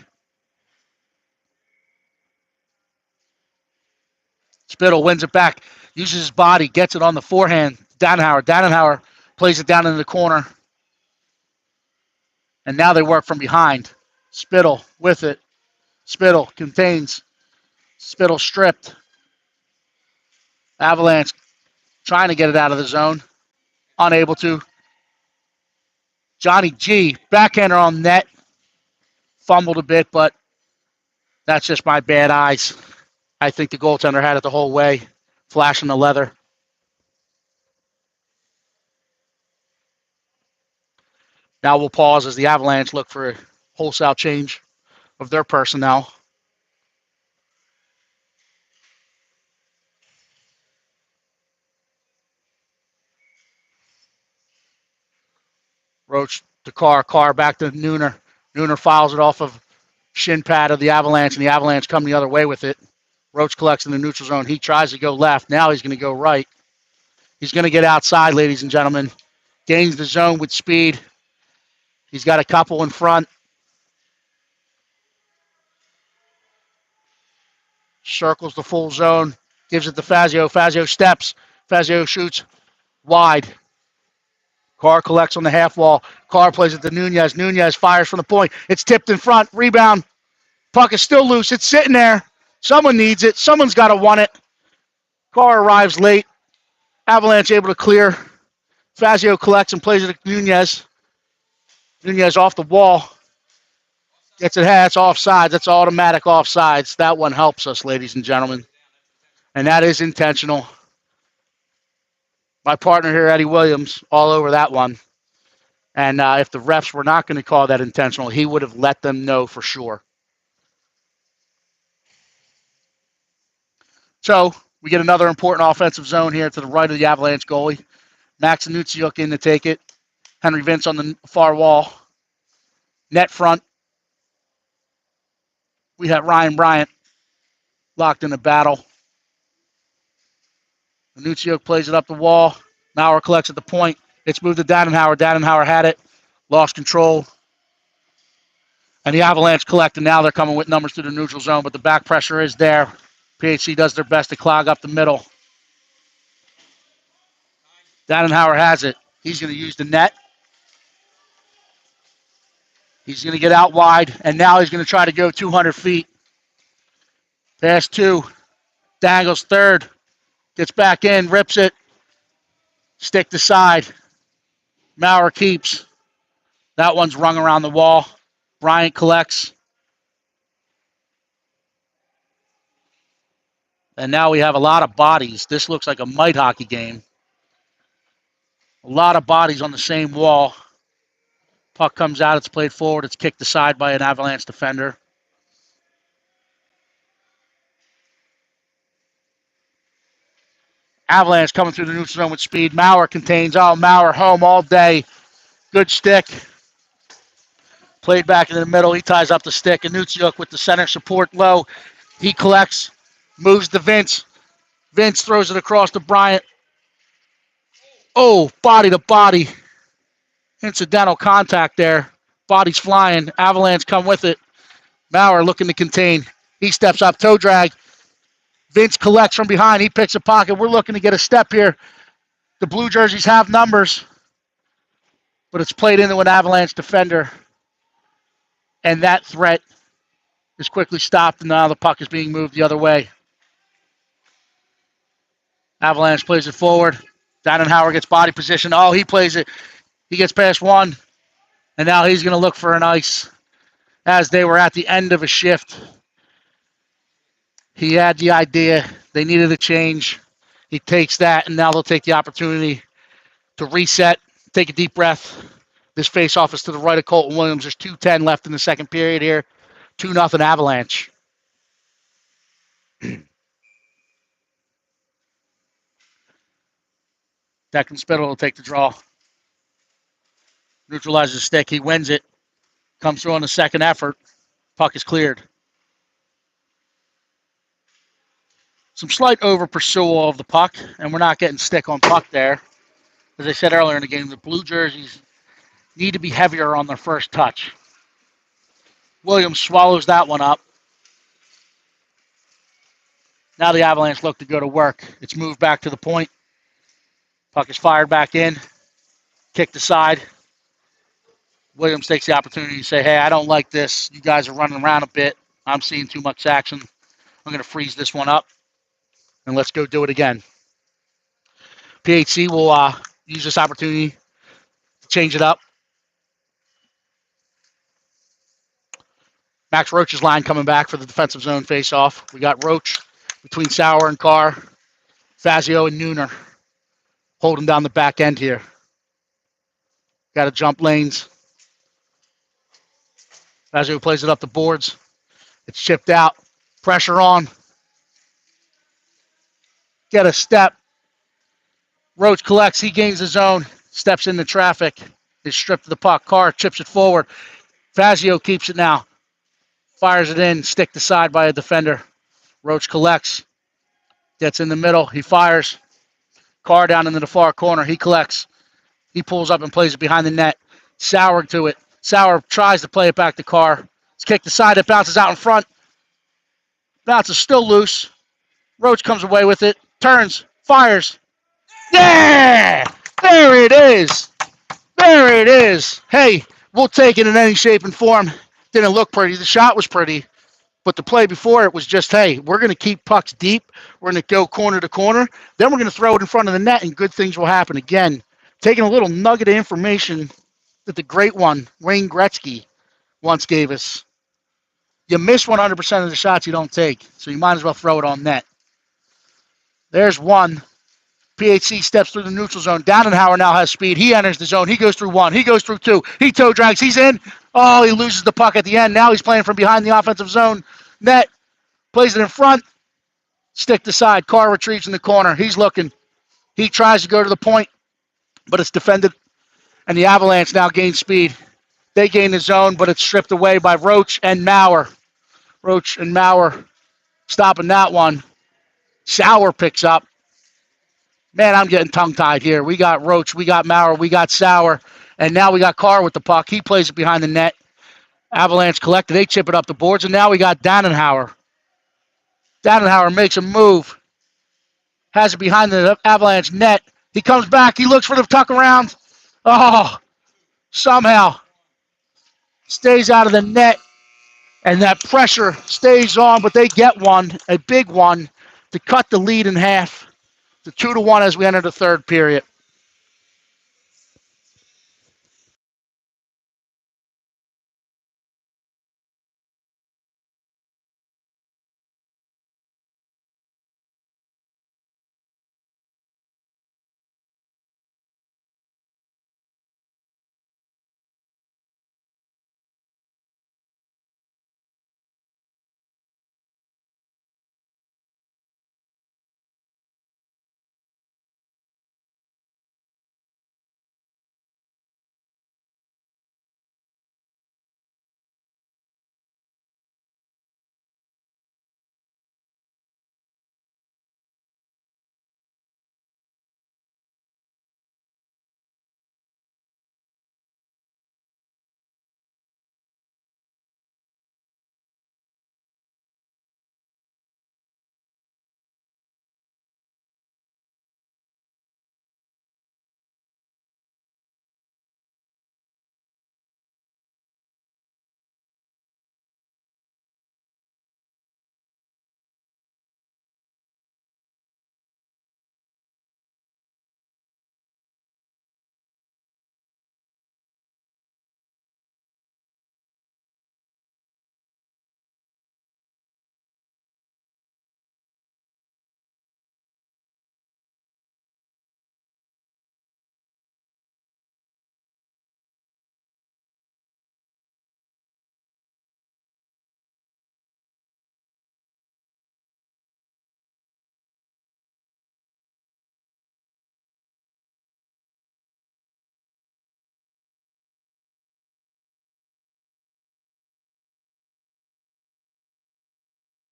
Spittle wins it back, uses his body, gets it on the forehand. Dannenhauer. Dannenhauer plays it down in the corner. And now they work from behind. Spittle with it. Spittle contains. Spittle stripped. Avalanche trying to get it out of the zone. unable to. Johnny G, backhander on net, fumbled a bit, but that's just my bad eyes. I think the goaltender had it the whole way, flashing the leather. Now we'll pause as the Avalanche look for a wholesale change of their personnel. Roach to Carr back to Nooner. Nooner fouls it off of shin pad of the Avalanche, and the Avalanche come the other way with it. Roach collects in the neutral zone. He tries to go left. Now he's going to go right. He's going to get outside, ladies and gentlemen. Gains the zone with speed. He's got a couple in front. Circles the full zone. Gives it to Fazio. Fazio steps. Fazio shoots wide. Carr collects on the half wall. Carr plays it to Nunez. Nunez fires from the point. It's tipped in front. Rebound. Puck is still loose. It's sitting there. Someone needs it. Someone's got to want it. Carr arrives late. Avalanche able to clear. Fazio collects and plays it to Nunez. Nunez off the wall. Gets it. It's offsides. That's automatic offsides. That one helps us, ladies and gentlemen. And that is intentional. My partner here, Eddie Williams, all over that one. And if the refs were not going to call that intentional, he would have let them know for sure. So we get another important offensive zone here to the right of the Avalanche goalie. Max Anutsiuk in to take it. Henry Vince on the far wall. Net front. We have Ryan Bryant locked in the battle. Anutsiuk plays it up the wall. Maurer collects at the point. It's moved to Dadenhauer. Dadenhauer had it. Lost control. And the Avalanche collect, and now they're coming with numbers to the neutral zone, but the back pressure is there. PHC does their best to clog up the middle. Dadenhauer has it. He's going to use the net. He's going to get out wide, and now he's going to try to go 200 feet. Pass two. Dangles third. Gets back in, rips it. Stick to side. Maurer keeps. That one's rung around the wall. Bryant collects. And now we have a lot of bodies. This looks like a mite hockey game. A lot of bodies on the same wall. Puck comes out. It's played forward. It's kicked aside by an Avalanche defender. Avalanche coming through the neutral zone with speed. Maurer contains. Oh, Maurer home all day. Good stick. Played back in the middle. He ties up the stick. Anutsiuk with the center support low. He collects. Moves to Vince. Vince throws it across to Bryant. Oh, body to body. Incidental contact there. Body's flying. Avalanche come with it. Maurer looking to contain. He steps up. Toe drag. Vince collects from behind. He picks a pocket. We're looking to get a step here. The blue jerseys have numbers, but it's played into an Avalanche defender. And that threat is quickly stopped, and now the puck is being moved the other way. Avalanche plays it forward. Dadenhauer gets body position. Oh, he plays it. He gets past one, and now he's going to look for an ice as they were at the end of a shift. He had the idea. They needed a change. He takes that, and now they'll take the opportunity to reset, take a deep breath. This faceoff is to the right of Colton Williams. There's 2:10 left in the second period here. 2-0 Avalanche. Declan Spittle will take the draw. Neutralizes the stick. He wins it. Comes through on the second effort. Puck is cleared. Some slight over pursual of the puck, and we're not getting stick on puck there. As I said earlier in the game, the blue jerseys need to be heavier on their first touch. Williams swallows that one up. Now the Avalanche look to go to work. It's moved back to the point. Puck is fired back in. Kicked aside. Williams takes the opportunity to say, hey, I don't like this. You guys are running around a bit. I'm seeing too much action. I'm going to freeze this one up. And let's go do it again. PHC will use this opportunity to change it up. Max Roach's line coming back for the defensive zone face-off. We got Roach between Sauer and Carr, Fazio and Nooner holding down the back end here. Got to jump lanes. Fazio plays it up the boards. It's chipped out. Pressure on. Get a step. Roach collects. He gains the zone. Steps into traffic. Is stripped of the puck. Carr chips it forward. Fazio keeps it now. Fires it in. Stick to side by a defender. Roach collects. Gets in the middle. He fires. Carr down into the far corner. He collects. He pulls up and plays it behind the net. Sauer to it. Sauer tries to play it back to Carr. It's kicked aside. It bounces out in front. Bounce is still loose. Roach comes away with it. Turns. Fires. Yeah! There it is. There it is. Hey, we'll take it in any shape and form. Didn't look pretty. The shot was pretty. But the play before it was just, hey, we're going to keep pucks deep. We're going to go corner to corner. Then we're going to throw it in front of the net, and good things will happen. Again, taking a little nugget of information that the great one, Wayne Gretzky, once gave us. You miss 100% of the shots you don't take, so you might as well throw it on net. There's one. PHC steps through the neutral zone. Dannenhauer now has speed. He enters the zone. He goes through one. He goes through two. He toe drags. He's in. Oh, he loses the puck at the end. Now he's playing from behind the offensive zone net. Plays it in front. Stick to side. Carr retrieves in the corner. He's looking. He tries to go to the point, but it's defended. And the Avalanche now gain speed. They gain the zone, but it's stripped away by Roach and Maurer. Roach and Maurer stopping that one. Sauer picks up. Man, I'm getting tongue-tied here. We got Roach, we got Maurer, we got Sauer, and now we got Carr with the puck. He plays it behind the net. Avalanche collected. They chip it up the boards, and now we got Dannenhauer. Dannenhauer makes a move. Has it behind the Avalanche net. He comes back. He looks for the tuck around. Oh, somehow stays out of the net, and that pressure stays on, but they get one, a big one, to cut the lead in half. The 2-1 as we enter the third period.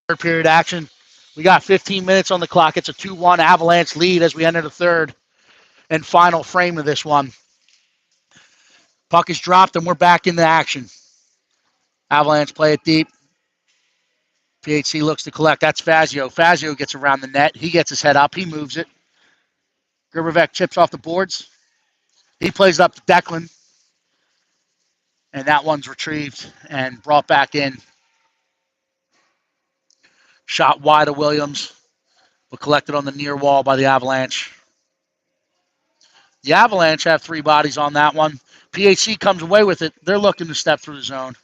Third period action. We got 15 minutes on the clock. It's a 2-1 Avalanche lead as we enter the third and final frame of this one. Puck is dropped, and we're back into action. Avalanche play it deep. PHC looks to collect. That's Fazio. Fazio gets around the net. He gets his head up. He moves it. Gerbevec chips off the boards. He plays it up to Declan. And that one's retrieved and brought back in. Shot wide of Williams, but collected on the near wall by the Avalanche. The Avalanche have 3 bodies on that one. PHC comes away with it. They're looking to step through the zone.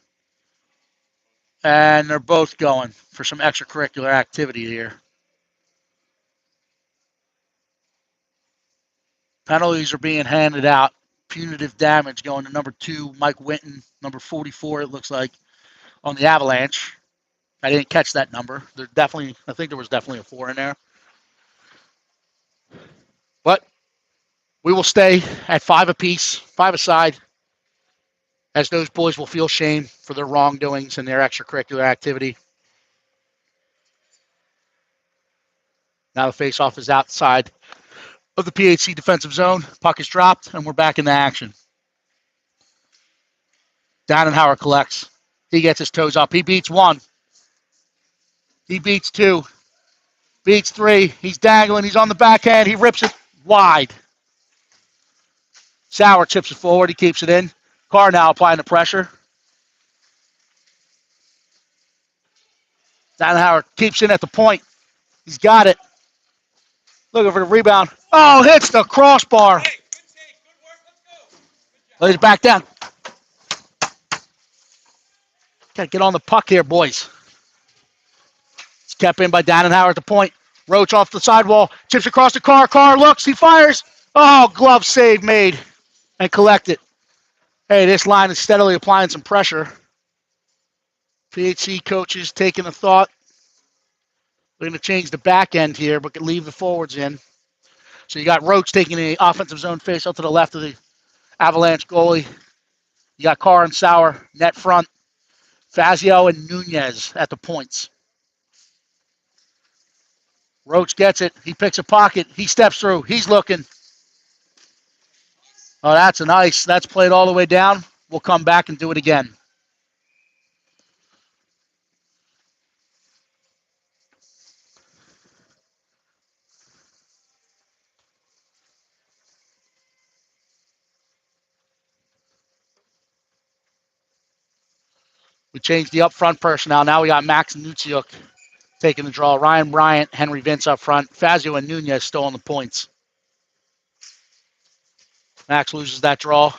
And they're both going for some extracurricular activity here. Penalties are being handed out. Punitive damage going to number 2, Mike Winton. Number 44, it looks like, on the Avalanche. I didn't catch that number. I think there was definitely a 4 in there. But we will stay at 5 apiece, 5 aside, as those boys will feel shame for their wrongdoings and their extracurricular activity. Now the faceoff is outside of the PHC defensive zone. Puck is dropped, and we're back into action. Dannenhauer collects. He gets his toes up. He beats 1. He beats 2. Beats 3. He's dangling. He's on the backhand. He rips it wide. Sauer chips it forward. He keeps it in. Carr now applying the pressure. Dannenhauer keeps in at the point. He's got it. Looking for the rebound. Oh, hits the crossbar. Hey, good take. Good work. Let's go. Lays it back down. Got to get on the puck here, boys. It's kept in by Dannenhauer at the point. Roach off the sidewall. Chips across the Carr. Carr looks. He fires. Oh, glove save made. And collect it. Hey, this line is steadily applying some pressure. PHC coaches taking a thought. We're going to change the back end here, but can leave the forwards in. So you got Roach taking the offensive zone face out to the left of the Avalanche goalie. You got Carr and Sauer, net front. Fazio and Nunez at the points. Roach gets it. He picks a pocket. He steps through. He's looking. Oh, that's an ice. That's played all the way down. We'll come back and do it again. We changed the up front personnel. Now we got Max Nutsiuk taking the draw. Ryan Bryant, Henry Vince up front. Fazio and Nunez still on the points. Max loses that draw.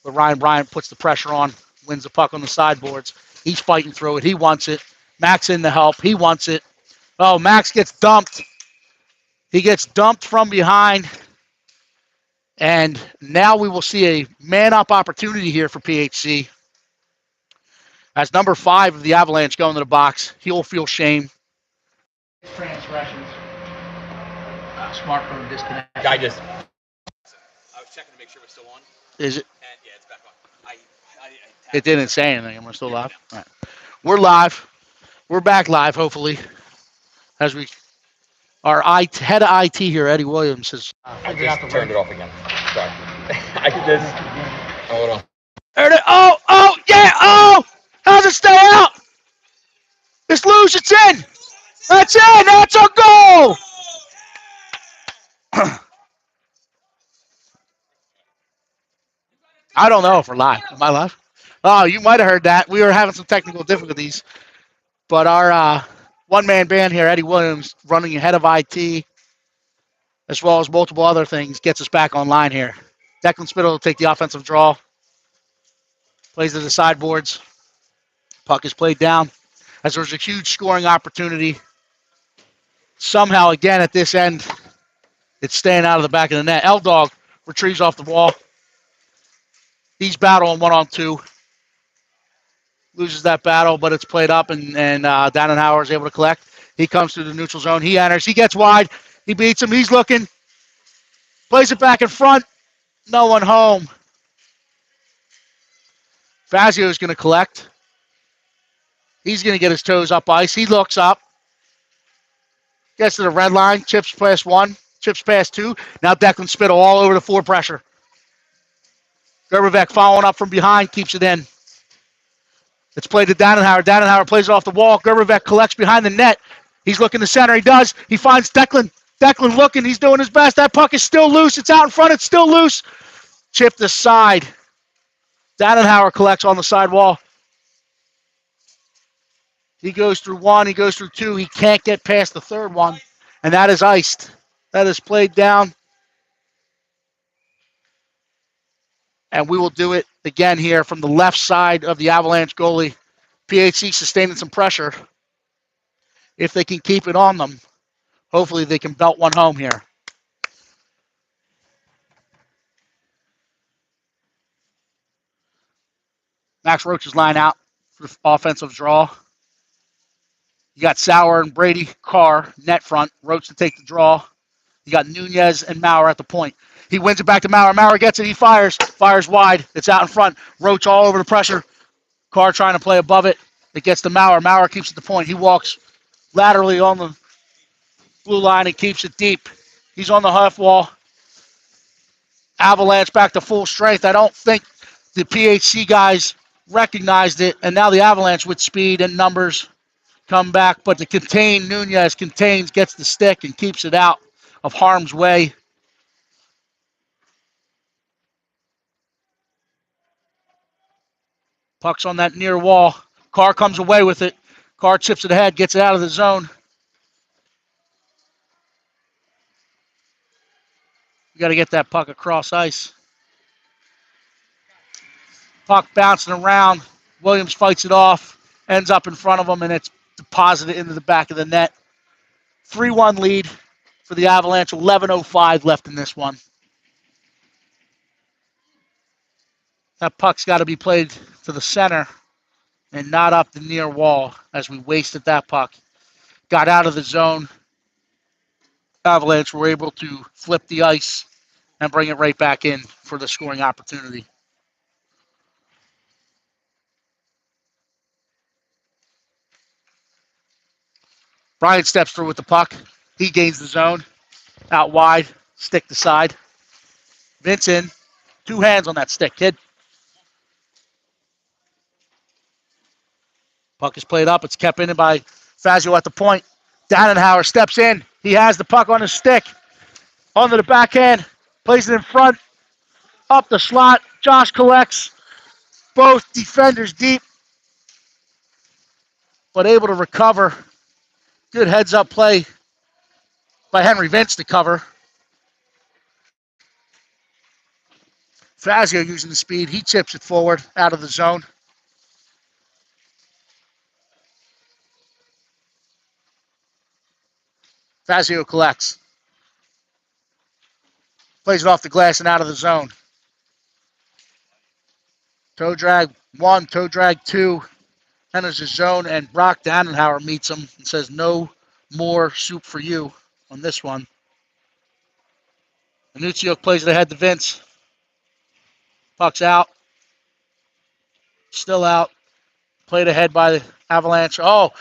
But Ryan Bryant puts the pressure on, wins the puck on the sideboards. He's fighting through it. He wants it. Max in to help. He wants it. Oh, Max gets dumped. He gets dumped from behind. And now we will see a man-up opportunity here for PHC. As number 5 of the Avalanche go into the box, he will feel shame. Transgressions. Smartphone disconnect. I was checking to make sure we're still on. Is it? And yeah, it's back on. It didn't say anything, and we're still live? All right. We're live. We're back live, hopefully. As we, our head of IT here, Eddie Williams, has figured out the turned it off again. Sorry. I did this. Hold on. Oh, yeah, oh! How's it stay out? It's loose, it's in! That's in, that's a goal! I don't know if we're live. Am I live? Oh, you might have heard that. We were having some technical difficulties. But our one-man band here, Eddie Williams, running ahead of IT, as well as multiple other things, gets us back online here. Declan Spittle will take the offensive draw. Plays to the sideboards. Puck is played down. As there's a huge scoring opportunity. Somehow, again, at this end, it's staying out of the back of the net. L-Dog retrieves off the wall. He's battling 1-on-2. Loses that battle, but it's played up, and Dannenhauer is able to collect. He comes through the neutral zone. He enters. He gets wide. He beats him. He's looking. Plays it back in front. No one home. Fazio is going to collect. He's going to get his toes up ice. He looks up. Gets to the red line. Chips past 1. Chips past 2. Now Declan Spittle all over the 4 pressure. Gerberbeck following up from behind. Keeps it in. It's played to Dannenhauer. Dannenhauer plays it off the wall. Gerberbeck collects behind the net. He's looking to center. He does. He finds Declan. Declan looking. He's doing his best. That puck is still loose. It's out in front. It's still loose. Chipped aside. Dannenhauer collects on the sidewall. He goes through 1. He goes through 2. He can't get past the third one. And that is iced. That is played down. And we will do it again here from the left side of the Avalanche goalie. PHC sustaining some pressure. If they can keep it on them, hopefully they can belt one home here. Max Roach's line out for the offensive draw. You got Sauer and Brady Carr, net front. Roach to take the draw. You got Nunez and Maurer at the point. He wins it back to Maurer. Maurer gets it. He fires. Fires wide. It's out in front. Roach all over the pressure. Carr trying to play above it. It gets to Maurer. Maurer keeps it the point. He walks laterally on the blue line and keeps it deep. He's on the half wall. Avalanche back to full strength. I don't think the PHC guys recognized it, and now the Avalanche with speed and numbers come back, but to contain Nunez, gets the stick and keeps it out of harm's way. Puck's on that near wall. Carr comes away with it. Carr chips it ahead, gets it out of the zone. You got to get that puck across ice. Puck bouncing around. Williams fights it off, ends up in front of him, and it's deposited into the back of the net. 3-1 lead for the Avalanche. 11:05 left in this one. That puck's got to be played to the center and not up the near wall as we wasted that puck. Got out of the zone. Avalanche were able to flip the ice and bring it right back in for the scoring opportunity. Bryant steps through with the puck. He gains the zone. Out wide, stick to side. Vince in. 2 hands on that stick, kid. Puck is played up. It's kept in by Fazio at the point. Dannenhauer steps in. He has the puck on his stick. Onto the backhand. Plays it in front. Up the slot. Josh collects. Both defenders deep, but able to recover. Good heads-up play by Henry Vince to cover. Fazio using the speed. He chips it forward out of the zone. Fazio collects. Plays it off the glass and out of the zone. Toe drag 1, toe drag 2. Enters his zone, and Brock Dannenhauer meets him and says, "No more soup for you" on this one. Anuccio plays it ahead to Vince. Puck's out. Still out. Played ahead by the Avalanche. Oh,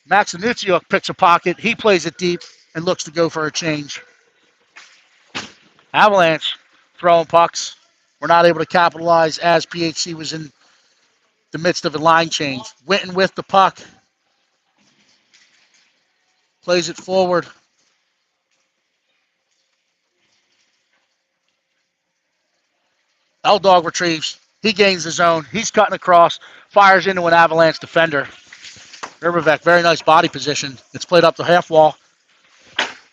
Max Anuccio picks a pocket. He plays it deep and looks to go for a change. Avalanche throwing pucks. We're not able to capitalize as PHC was in the midst of a line change. Winton with the puck. Plays it forward. L-Dog retrieves. He gains the zone. He's cutting across. Fires into an Avalanche defender. Riverbeck, very nice body position. It's played up the half wall.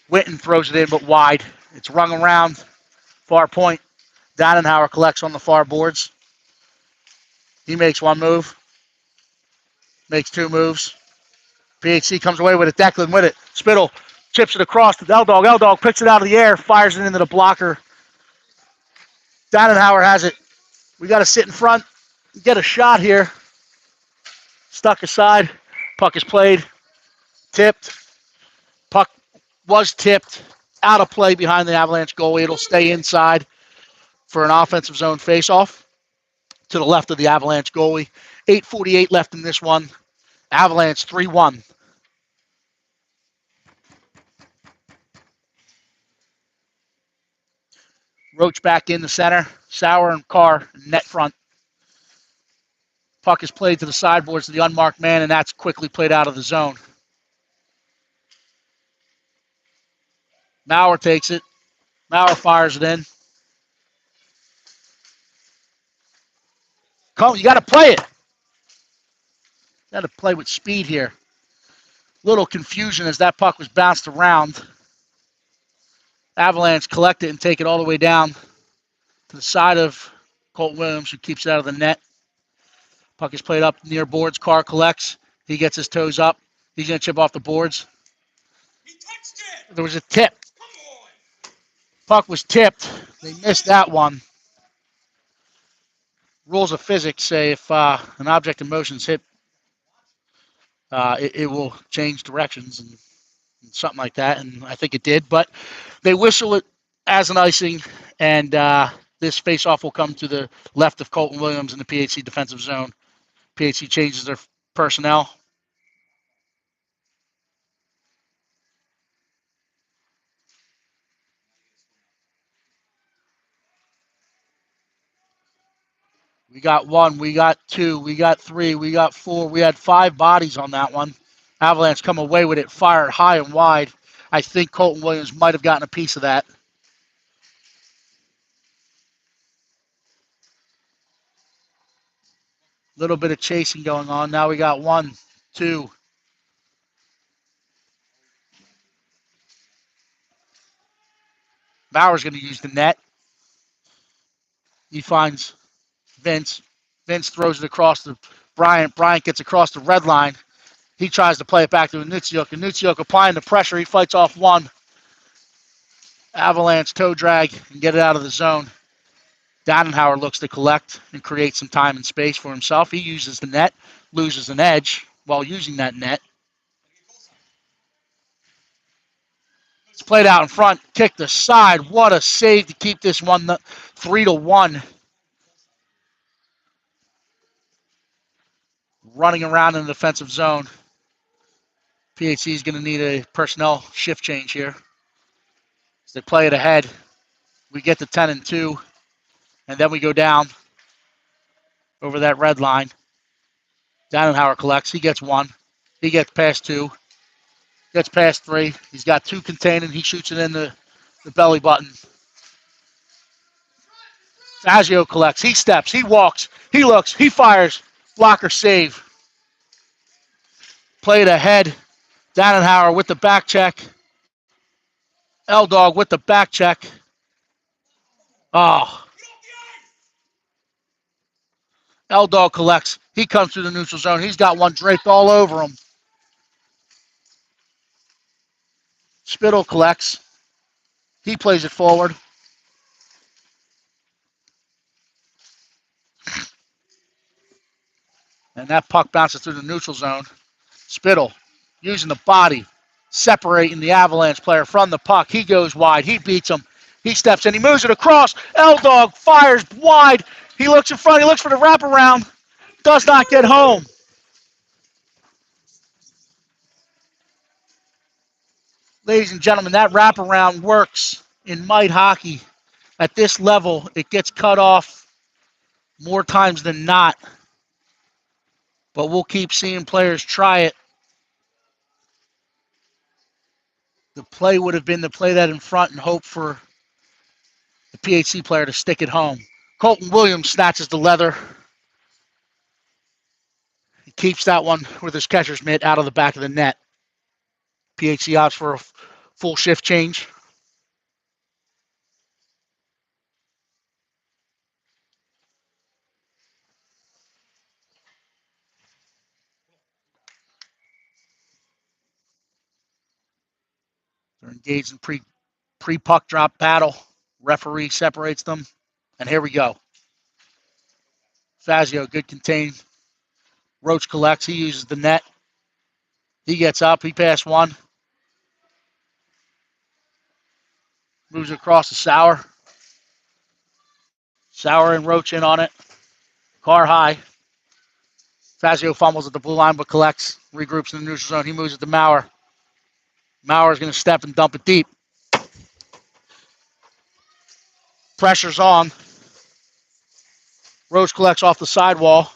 Winton throws it in, but wide. It's rung around. Far point. Dannenhauer collects on the far boards. He makes 1 move. Makes 2 moves. PHC comes away with it. Declan with it. Spittle chips it across to L-Dog. L-Dog picks it out of the air. Fires it into the blocker. Dannenhauer has it. We got to sit in front. Get a shot here. Stuck aside. Puck is played. Tipped. Puck was tipped. Out of play behind the Avalanche goalie. It'll stay inside for an offensive zone faceoff to the left of the Avalanche goalie. 8:48 left in this one. Avalanche 3-1. Roach back in the center. Sauer and Carr net front. Puck is played to the sideboards to the unmarked man, and that's quickly played out of the zone. Maurer takes it. Maurer fires it in. Come, you got to play it. Got to play with speed here. Little confusion as that puck was bounced around. Avalanche collect it and take it all the way down to to the side of Colton Williams, who keeps it out of the net. Puck is played up near boards. Carr collects. He gets his toes up. He's going to chip off the boards. There was a tip. Puck was tipped. They missed that one. Rules of physics say if an object in motion is hit, it will change directions and something like that. And I think it did. But they whistle it as an icing, and this faceoff will come to the left of Colton Williams in the PHC defensive zone. PHC changes their personnel. We got one, we got two, we got three, we got four. We had 5 bodies on that one. Avalanche come away with it, fired high and wide. I think Colton Williams might have gotten a piece of that. Little bit of chasing going on. Now we got 1, 2. Bauer's going to use the net. He finds Vince. Vince throws it across to Bryant. Bryant gets across the red line. He tries to play it back to Anutsiuk. Anutsiuk applying the pressure. He fights off one. Avalanche toe drag and get it out of the zone. Dannenhauer looks to collect and create some time and space for himself. He uses the net, loses an edge while using that net. It's played out in front, kicked aside. What a save to keep this one 3-1. Running around in the defensive zone. PHC is going to need a personnel shift change here. As they play it ahead, we get to 10-2, and then we go down over that red line. Dannenhauer collects. He gets 1. He gets past 2. Gets past 3. He's got 2 contained, and he shoots it in the belly button. Fazio collects. He steps. He walks. He looks. He fires. Blocker save. Played ahead. Dannenhauer with the back check. L-Dog with the back check. Oh. L-Dog collects. He comes through the neutral zone. He's got one draped all over him. Spittle collects. He plays it forward. And that puck bounces through the neutral zone. Spittle using the body, separating the Avalanche player from the puck. He goes wide. He beats him. He steps in. He moves it across. L-Dog fires wide. He looks in front. He looks for the wraparound. Does not get home. Ladies and gentlemen, that wraparound works in mite hockey. At this level, it gets cut off more times than not. But we'll keep seeing players try it. The play would have been to play that in front and hope for the PHC player to stick it home. Colton Williams snatches the leather. He keeps that one with his catcher's mitt out of the back of the net. PHC opts for a full shift change. They're engaged in pre-puck drop battle. Referee separates them. And here we go. Fazio, good contain. Roach collects. He uses the net. He gets up. He passed one. Moves across to Sauer. Sauer and Roach in on it. Carr high. Fazio fumbles at the blue line but collects. Regroups in the neutral zone. He moves it to Maurer. Mauer's going to step and dump it deep. Pressure's on. Roach collects off the sidewall.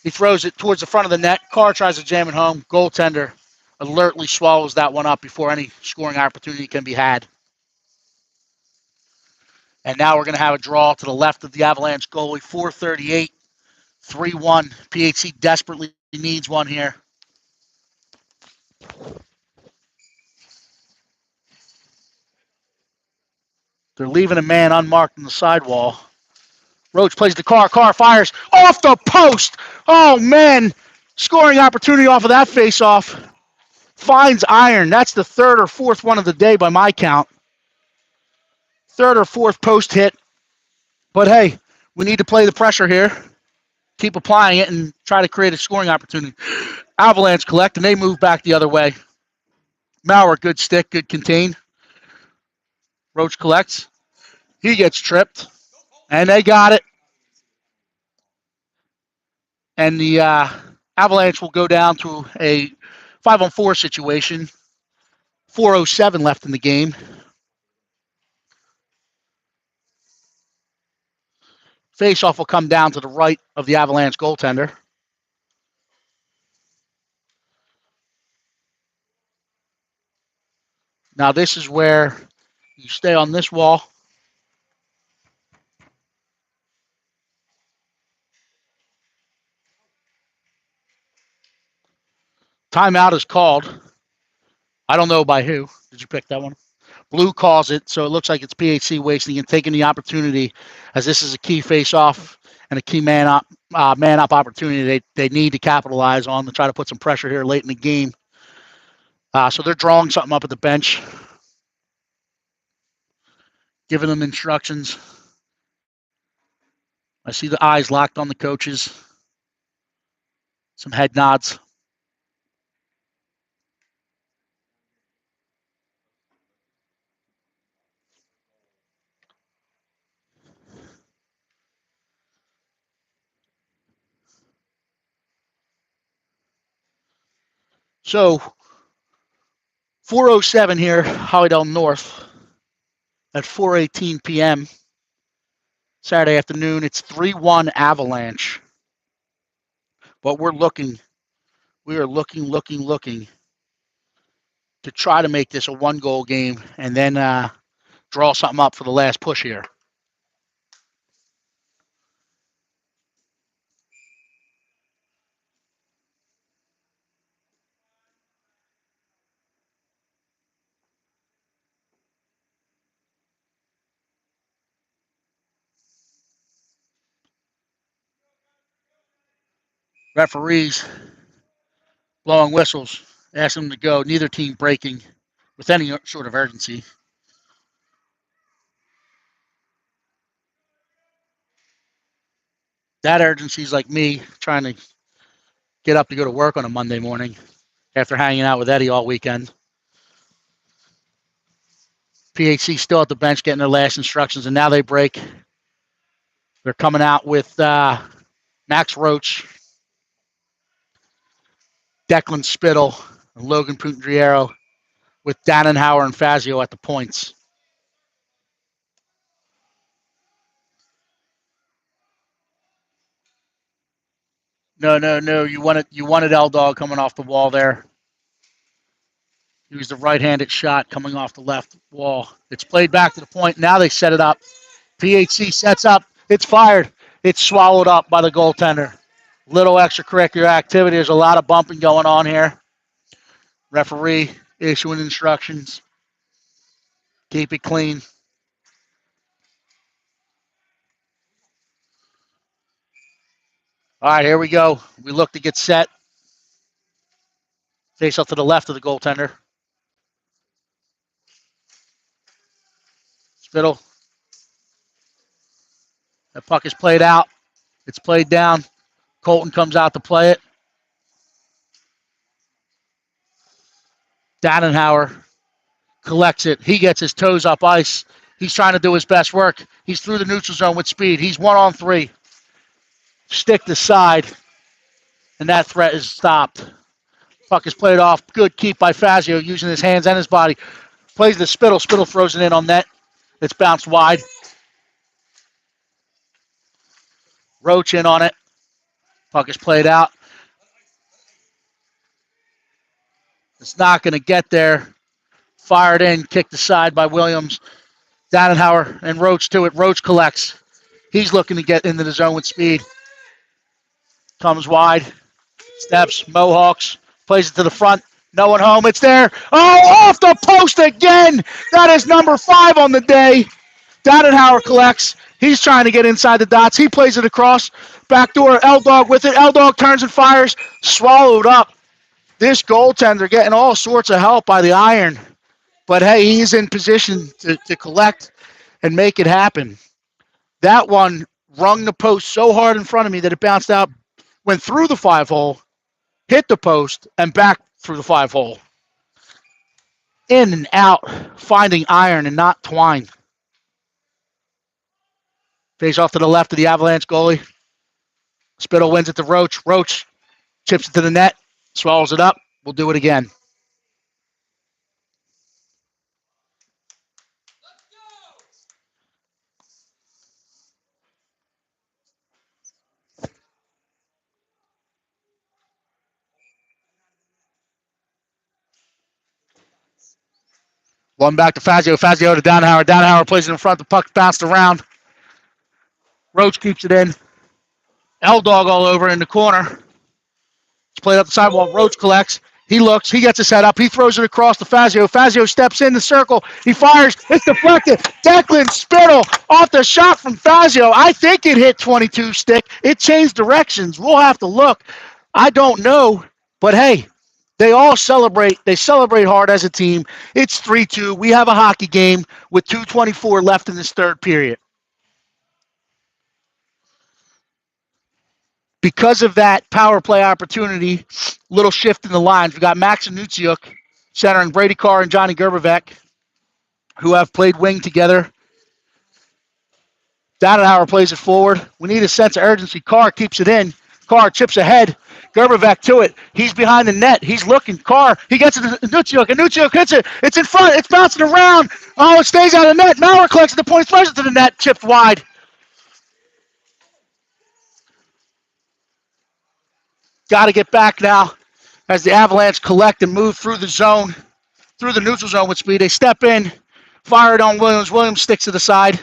He throws it towards the front of the net. Carr tries to jam it home. Goaltender alertly swallows that one up before any scoring opportunity can be had. And now we're going to have a draw to the left of the Avalanche goalie. 4:38, 3-1. PHC desperately needs one here. They're leaving a man unmarked on the sidewall. Roach plays the car. Carr fires off the post. Oh, man. Scoring opportunity off of that face-off. Finds iron. That's the third or fourth one of the day by my count. Third or fourth post hit. But, hey, we need to play the pressure here. Keep applying it and try to create a scoring opportunity. Avalanche collect, and they move back the other way. Maurer, good stick, good contain. Roach collects. He gets tripped, and they got it. And the Avalanche will go down to a 5-on-4 situation. 4:07 left in the game. Faceoff will come down to the right of the Avalanche goaltender. Now this is where you stay on this wall. Timeout is called. I don't know by who. Did you pick that one? Blue calls it, so it looks like it's PHC wasting and taking the opportunity, as this is a key face-off and a key man-up opportunity they need to capitalize on to try to put some pressure here late in the game. So they're drawing something up at the bench, giving them instructions. I see the eyes locked on the coaches. Some head nods. So 4:07 here, Hollydale North at 4:18 p.m. Saturday afternoon. It's 3-1 Avalanche. But we are looking to try to make this a one-goal game and then draw something up for the last push here. Referees blowing whistles, asking them to go. Neither team breaking with any sort of urgency. That urgency is like me trying to get up to go to work on a Monday morning after hanging out with Eddie all weekend. PHC still at the bench getting their last instructions, and now they break. They're coming out with Max Roach, Declan Spittle, and Logan Puntandriero, with Dannenhauer and Fazio at the points. No. You wanted L-Dog coming off the wall there. He was the right-handed shot coming off the left wall. It's played back to the point. Now they set it up. PHC sets up. It's fired. It's swallowed up by the goaltender. Little extracurricular activity. There's a lot of bumping going on here. Referee issuing instructions. Keep it clean. All right, here we go. We look to get set. Face off to the left of the goaltender. Spittle. That puck is played out. It's played down. Colton comes out to play it. Dannenhauer collects it. He gets his toes up ice. He's trying to do his best work. He's through the neutral zone with speed. He's 1-on-3. Stick to side. And that threat is stopped. Puck is played off. Good keep by Fazio using his hands and his body. Plays the Spittle. Spittle throws it in on net. It's bounced wide. Roach in on it. Puck is played out. It's not going to get there. Fired in, kicked aside by Williams. Dannenhauer and Roach to it. Roach collects. He's looking to get into the zone with speed. Comes wide. Steps. Mohawks. Plays it to the front. No one home. It's there. Oh, off the post again. That is number 5 on the day. Dannenhauer collects. He's trying to get inside the dots. He plays it across. Backdoor, L-Dog with it. L-Dog turns and fires. Swallowed up. This goaltender getting all sorts of help by the iron. But, hey, he's in position to collect and make it happen. That one rung the post so hard in front of me that it bounced out, went through the 5-hole, hit the post, and back through the 5-hole. In and out, finding iron and not twine. Face off to the left of the Avalanche goalie. Spittle wins it to Roach. Roach chips it to the net, swallows it up. We'll do it again. One back to Fazio. Fazio to Downhauer. Downhauer plays it in front. The puck bounced around. Roach keeps it in. L-Dog all over in the corner. It's played up the sidewalk. Roach collects. He looks. He gets a set up. He throws it across to Fazio. Fazio steps in the circle. He fires. It's deflected. Declan Spittle off the shot from Fazio. I think it hit 22 stick. It changed directions. We'll have to look. I don't know. But, hey, they all celebrate. They celebrate hard as a team. It's 3-2. We have a hockey game with 2:24 left in this third period. Because of that power play opportunity, little shift in the lines. We got Max Anutsiuk centering Brady Carr and Johnny Gerbevec, who have played wing together. Downhauer plays it forward. We need a sense of urgency. Carr keeps it in. Carr chips ahead. Gerbevec to it. He's behind the net. He's looking. Carr, he gets it to Anutsiuk. Anutsiuk hits it. It's in front. It's bouncing around. Oh, it stays out of net. Maurer collects the point, throws it to the net, chipped wide. Got to get back now as the Avalanche collect and move through the zone, through the neutral zone with speed. They step in, fire it on Williams. Williams sticks to the side.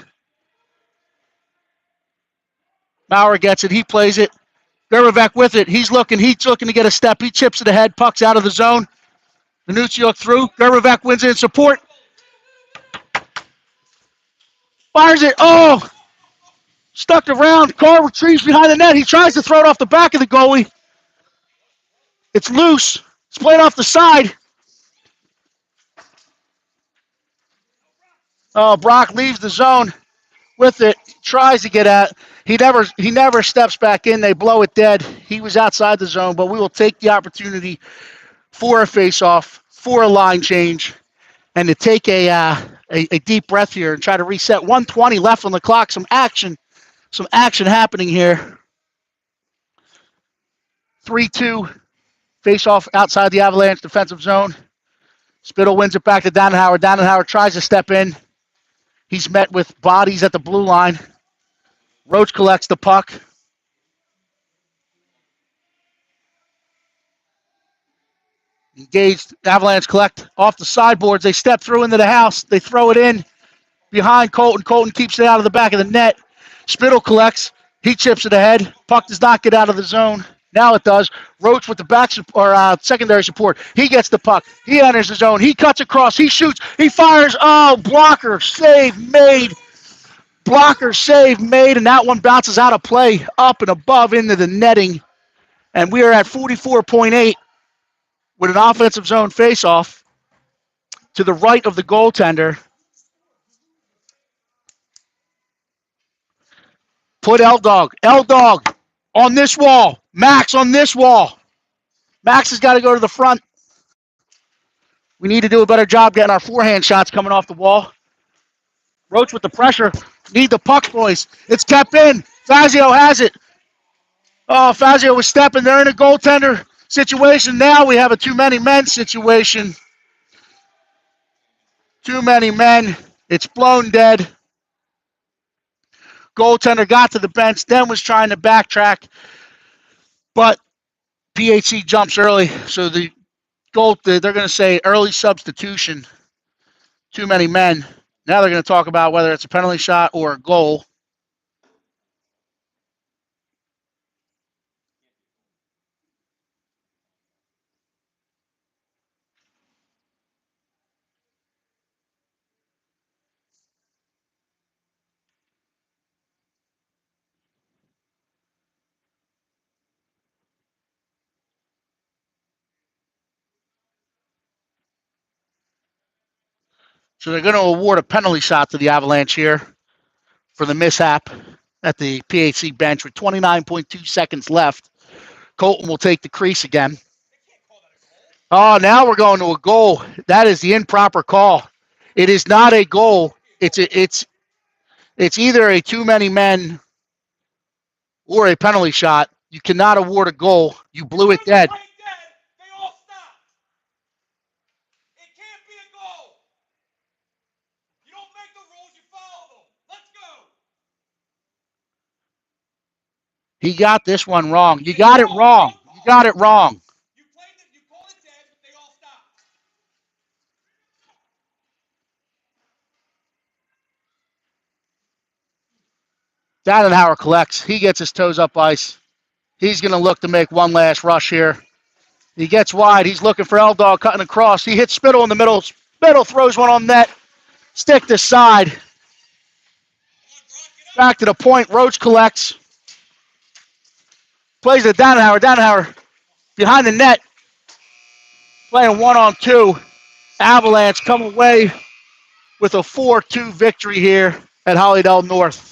Maurer gets it. He plays it. Gerbevec with it. He's looking to get a step. He chips it ahead. Puck's out of the zone. Anutsiuk through. Gerbevec wins it in support. Fires it. Oh! Stuck around. Carr retrieves behind the net. He tries to throw it off the back of the goalie. It's loose. It's played off the side. Oh, Brock leaves the zone with it. Tries to get at. He never steps back in. They blow it dead. He was outside the zone, but we will take the opportunity for a face-off, for a line change, and to take a deep breath here and try to reset. 1:20 left on the clock. Some action happening here. 3-2 face-off outside the Avalanche defensive zone. Spittle wins it back to Downhauer. Downhauer tries to step in. He's met with bodies at the blue line. Roach collects the puck. Engaged. Avalanche collect off the sideboards. They step through into the house. They throw it in behind Colton. Colton keeps it out of the back of the net. Spittle collects. He chips it ahead. Puck does not get out of the zone. Now it does. Roach with the back secondary support. He gets the puck. He enters the zone. He cuts across. He shoots. He fires. Oh, blocker save made. Blocker save made, and that one bounces out of play up and above into the netting. And we are at 44.8 with an offensive zone faceoff to the right of the goaltender. Put L-Dog on this wall. Max on this wall. Max has got to go to the front. We need to do a better job getting our forehand shots coming off the wall. Roach with the pressure. Need the puck, boys. It's kept in. Fazio has it. Oh, Fazio was stepping. They're in a goaltender situation. Now we have a too many men situation. Too many men. It's blown dead. Goaltender got to the bench, then was trying to backtrack, but PHC jumps early. So they're going to say early substitution. Too many men. Now they're going to talk about whether it's a penalty shot or a goal. So they're going to award a penalty shot to the Avalanche here for the mishap at the PHC bench with 29.2 seconds left. Colton will take the crease again. Oh, now we're going to a goal. That is the improper call. It is not a goal. It's either a too many men or a penalty shot. You cannot award a goal. You blew it dead. He got this one wrong. You got it wrong. You got it wrong. Danenhauer collects. He gets his toes up ice. He's going to look to make one last rush here. He gets wide. He's looking for L-Dog cutting across. He hits Spittle in the middle. Spittle throws one on net. Stick to side. Back to the point. Roach collects. Plays to Danenhauer. Danenhauer behind the net. Playing 1-on-2. Avalanche come away with a 4-2 victory here at Hollydale North.